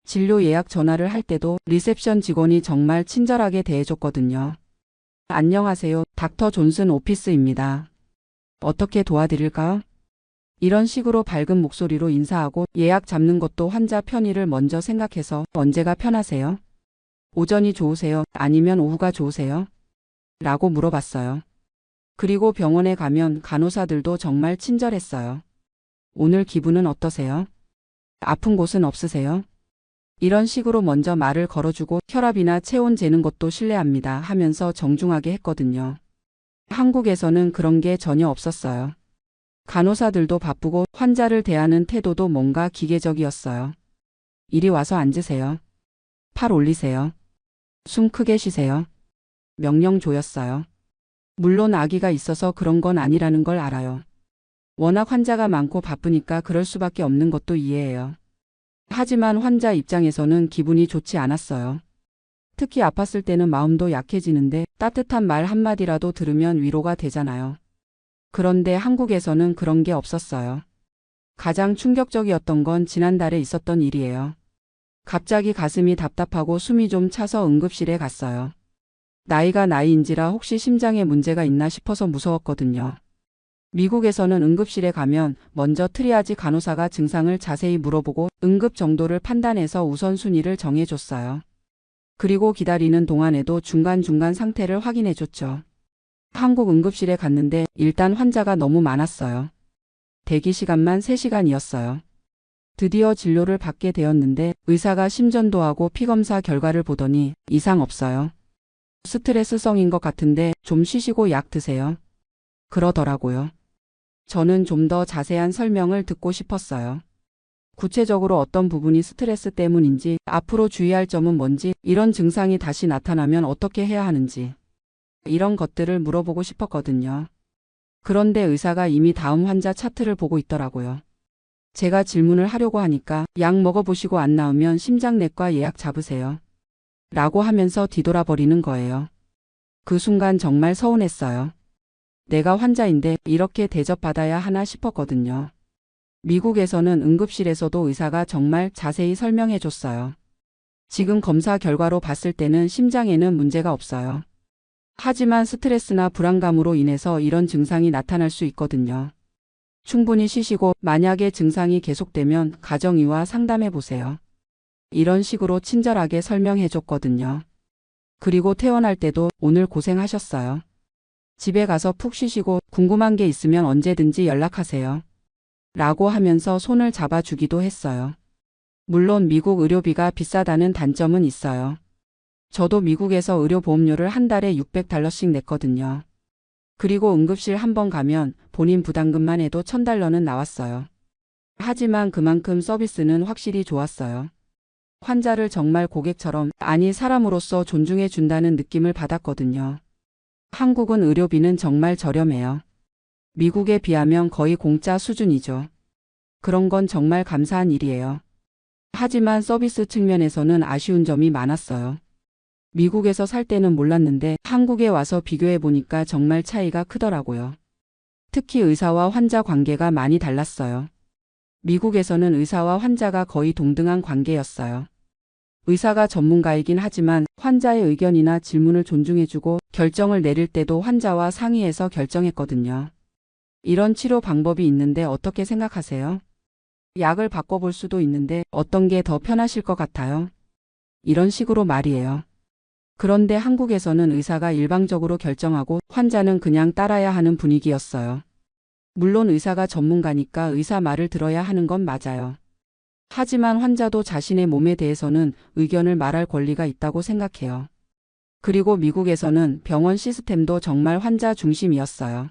진료 예약 전화를 할 때도 리셉션 직원이 정말 친절하게 대해줬거든요. 안녕하세요. 닥터 존슨 오피스입니다. 어떻게 도와드릴까요? 이런 식으로 밝은 목소리로 인사하고 예약 잡는 것도 환자 편의를 먼저 생각해서 언제가 편하세요? 오전이 좋으세요? 아니면 오후가 좋으세요? 라고 물어봤어요. 그리고 병원에 가면 간호사들도 정말 친절했어요. 오늘 기분은 어떠세요? 아픈 곳은 없으세요? 이런 식으로 먼저 말을 걸어주고 혈압이나 체온 재는 것도 실례합니다 하면서 정중하게 했거든요. 한국에서는 그런 게 전혀 없었어요. 간호사들도 바쁘고 환자를 대하는 태도도 뭔가 기계적이었어요. 이리 와서 앉으세요. 팔 올리세요. 숨 크게 쉬세요. 명령조였어요. 물론 아기가 있어서 그런 건 아니라는 걸 알아요. 워낙 환자가 많고 바쁘니까 그럴 수밖에 없는 것도 이해해요. 하지만 환자 입장에서는 기분이 좋지 않았어요. 특히 아팠을 때는 마음도 약해지는데 따뜻한 말 한마디라도 들으면 위로가 되잖아요. 그런데 한국에서는 그런 게 없었어요. 가장 충격적이었던 건 지난달에 있었던 일이에요. 갑자기 가슴이 답답하고 숨이 좀 차서 응급실에 갔어요. 나이가 나이인지라 혹시 심장에 문제가 있나 싶어서 무서웠거든요. 미국에서는 응급실에 가면 먼저 트리아지 간호사가 증상을 자세히 물어보고 응급 정도를 판단해서 우선순위를 정해줬어요. 그리고 기다리는 동안에도 중간중간 상태를 확인해줬죠. 한국 응급실에 갔는데 일단 환자가 너무 많았어요. 대기 시간만 3시간이었어요. 드디어 진료를 받게 되었는데 의사가 심전도하고 피검사 결과를 보더니 이상 없어요. 스트레스성인 것 같은데 좀 쉬시고 약 드세요. 그러더라고요. 저는 좀 더 자세한 설명을 듣고 싶었어요. 구체적으로 어떤 부분이 스트레스 때문인지, 앞으로 주의할 점은 뭔지, 이런 증상이 다시 나타나면 어떻게 해야 하는지, 이런 것들을 물어보고 싶었거든요. 그런데 의사가 이미 다음 환자 차트를 보고 있더라고요. 제가 질문을 하려고 하니까 약 먹어보시고 안 나오면 심장내과 예약 잡으세요. 라고 하면서 뒤돌아버리는 거예요. 그 순간 정말 서운했어요. 내가 환자인데 이렇게 대접받아야 하나 싶었거든요. 미국에서는 응급실에서도 의사가 정말 자세히 설명해 줬어요. 지금 검사 결과로 봤을 때는 심장에는 문제가 없어요. 하지만 스트레스나 불안감으로 인해서 이런 증상이 나타날 수 있거든요. 충분히 쉬시고 만약에 증상이 계속되면 가정의와 상담해 보세요. 이런 식으로 친절하게 설명해 줬거든요. 그리고 퇴원할 때도 오늘 고생하셨어요. 집에 가서 푹 쉬시고 궁금한 게 있으면 언제든지 연락하세요. 라고 하면서 손을 잡아주기도 했어요. 물론 미국 의료비가 비싸다는 단점은 있어요. 저도 미국에서 의료보험료를 한 달에 $600씩 냈거든요. 그리고 응급실 한 번 가면 본인 부담금만 해도 $1000는 나왔어요. 하지만 그만큼 서비스는 확실히 좋았어요. 환자를 정말 고객처럼, 아니 사람으로서 존중해 준다는 느낌을 받았거든요. 한국은 의료비는 정말 저렴해요. 미국에 비하면 거의 공짜 수준이죠. 그런 건 정말 감사한 일이에요. 하지만 서비스 측면에서는 아쉬운 점이 많았어요. 미국에서 살 때는 몰랐는데 한국에 와서 비교해 보니까 정말 차이가 크더라고요. 특히 의사와 환자 관계가 많이 달랐어요. 미국에서는 의사와 환자가 거의 동등한 관계였어요. 의사가 전문가이긴 하지만 환자의 의견이나 질문을 존중해주고 결정을 내릴 때도 환자와 상의해서 결정했거든요. 이런 치료 방법이 있는데 어떻게 생각하세요? 약을 바꿔볼 수도 있는데 어떤 게 더 편하실 것 같아요? 이런 식으로 말이에요. 그런데 한국에서는 의사가 일방적으로 결정하고 환자는 그냥 따라야 하는 분위기였어요. 물론 의사가 전문가니까 의사 말을 들어야 하는 건 맞아요. 하지만 환자도 자신의 몸에 대해서는 의견을 말할 권리가 있다고 생각해요. 그리고 미국에서는 병원 시스템도 정말 환자 중심이었어요.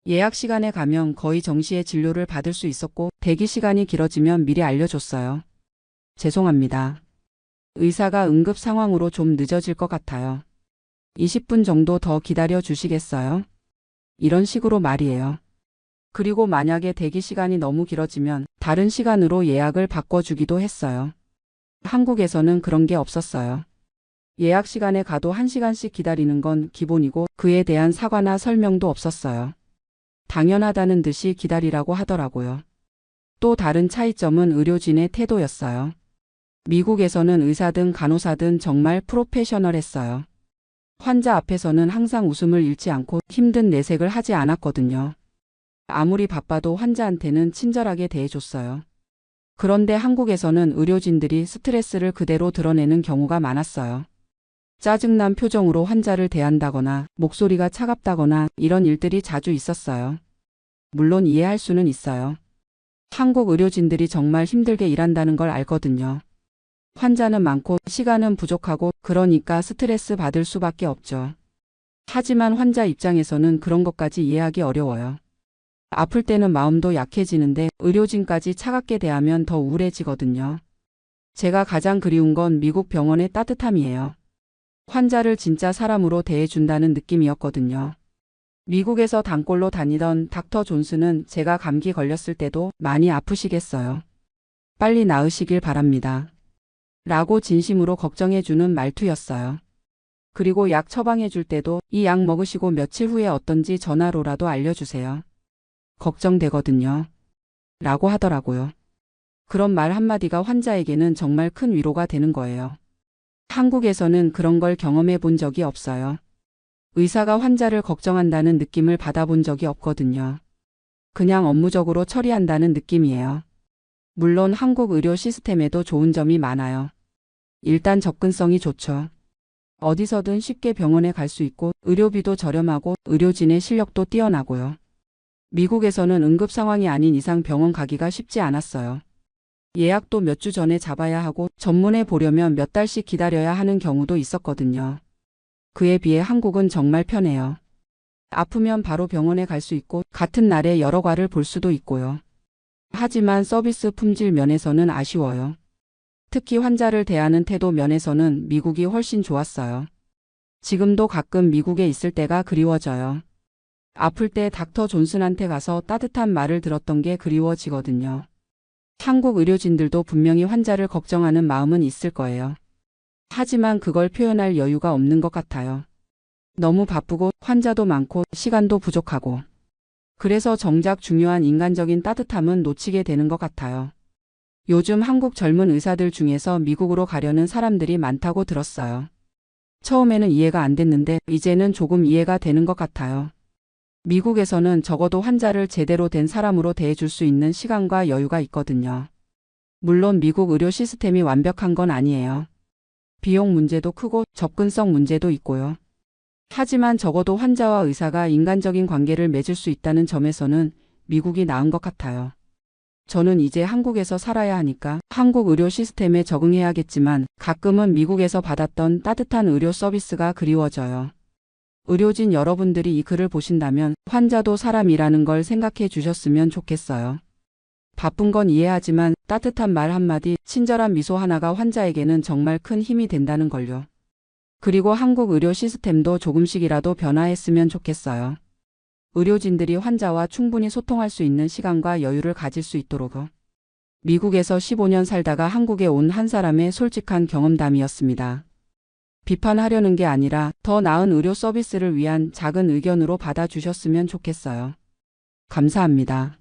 예약 시간에 가면 거의 정시에 진료를 받을 수 있었고 대기 시간이 길어지면 미리 알려줬어요. 죄송합니다. 의사가 응급 상황으로 좀 늦어질 것 같아요. 20분 정도 더 기다려 주시겠어요? 이런 식으로 말이에요. 그리고 만약에 대기 시간이 너무 길어지면 다른 시간으로 예약을 바꿔주기도 했어요. 한국에서는 그런 게 없었어요. 예약 시간에 가도 1시간씩 기다리는 건 기본이고 그에 대한 사과나 설명도 없었어요. 당연하다는 듯이 기다리라고 하더라고요. 또 다른 차이점은 의료진의 태도였어요. 미국에서는 의사든 간호사든 정말 프로페셔널했어요. 환자 앞에서는 항상 웃음을 잃지 않고 힘든 내색을 하지 않았거든요. 아무리 바빠도 환자한테는 친절하게 대해줬어요. 그런데 한국에서는 의료진들이 스트레스를 그대로 드러내는 경우가 많았어요. 짜증난 표정으로 환자를 대한다거나 목소리가 차갑다거나 이런 일들이 자주 있었어요. 물론 이해할 수는 있어요. 한국 의료진들이 정말 힘들게 일한다는 걸 알거든요. 환자는 많고 시간은 부족하고 그러니까 스트레스 받을 수밖에 없죠. 하지만 환자 입장에서는 그런 것까지 이해하기 어려워요. 아플 때는 마음도 약해지는데 의료진까지 차갑게 대하면 더 우울해지거든요. 제가 가장 그리운 건 미국 병원의 따뜻함이에요. 환자를 진짜 사람으로 대해준다는 느낌이었거든요. 미국에서 단골로 다니던 닥터 존스는 제가 감기 걸렸을 때도 많이 아프시겠어요. 빨리 나으시길 바랍니다. 라고 진심으로 걱정해주는 말투였어요. 그리고 약 처방해줄 때도 이 약 먹으시고 며칠 후에 어떤지 전화로라도 알려주세요. 걱정되거든요. 라고 하더라고요. 그런 말 한마디가 환자에게는 정말 큰 위로가 되는 거예요. 한국에서는 그런 걸 경험해 본 적이 없어요. 의사가 환자를 걱정한다는 느낌을 받아본 적이 없거든요. 그냥 업무적으로 처리한다는 느낌이에요. 물론 한국 의료 시스템에도 좋은 점이 많아요. 일단 접근성이 좋죠. 어디서든 쉽게 병원에 갈 수 있고 의료비도 저렴하고 의료진의 실력도 뛰어나고요. 미국에서는 응급 상황이 아닌 이상 병원 가기가 쉽지 않았어요. 예약도 몇 주 전에 잡아야 하고 전문에 보려면 몇 달씩 기다려야 하는 경우도 있었거든요. 그에 비해 한국은 정말 편해요. 아프면 바로 병원에 갈 수 있고 같은 날에 여러 과를 볼 수도 있고요. 하지만 서비스 품질 면에서는 아쉬워요. 특히 환자를 대하는 태도 면에서는 미국이 훨씬 좋았어요. 지금도 가끔 미국에 있을 때가 그리워져요. 아플 때 닥터 존슨한테 가서 따뜻한 말을 들었던 게 그리워지거든요. 한국 의료진들도 분명히 환자를 걱정하는 마음은 있을 거예요. 하지만 그걸 표현할 여유가 없는 것 같아요. 너무 바쁘고 환자도 많고 시간도 부족하고. 그래서 정작 중요한 인간적인 따뜻함은 놓치게 되는 것 같아요. 요즘 한국 젊은 의사들 중에서 미국으로 가려는 사람들이 많다고 들었어요. 처음에는 이해가 안 됐는데 이제는 조금 이해가 되는 것 같아요. 미국에서는 적어도 환자를 제대로 된 사람으로 대해줄 수 있는 시간과 여유가 있거든요. 물론 미국 의료 시스템이 완벽한 건 아니에요. 비용 문제도 크고 접근성 문제도 있고요. 하지만 적어도 환자와 의사가 인간적인 관계를 맺을 수 있다는 점에서는 미국이 나은 것 같아요. 저는 이제 한국에서 살아야 하니까 한국 의료 시스템에 적응해야겠지만 가끔은 미국에서 받았던 따뜻한 의료 서비스가 그리워져요. 의료진 여러분들이 이 글을 보신다면 환자도 사람이라는 걸 생각해 주셨으면 좋겠어요. 바쁜 건 이해하지만 따뜻한 말 한마디, 친절한 미소 하나가 환자에게는 정말 큰 힘이 된다는 걸요. 그리고 한국 의료 시스템도 조금씩이라도 변화했으면 좋겠어요. 의료진들이 환자와 충분히 소통할 수 있는 시간과 여유를 가질 수 있도록요. 미국에서 15년 살다가 한국에 온 한 사람의 솔직한 경험담이었습니다. 비판하려는 게 아니라 더 나은 의료 서비스를 위한 작은 의견으로 받아주셨으면 좋겠어요. 감사합니다.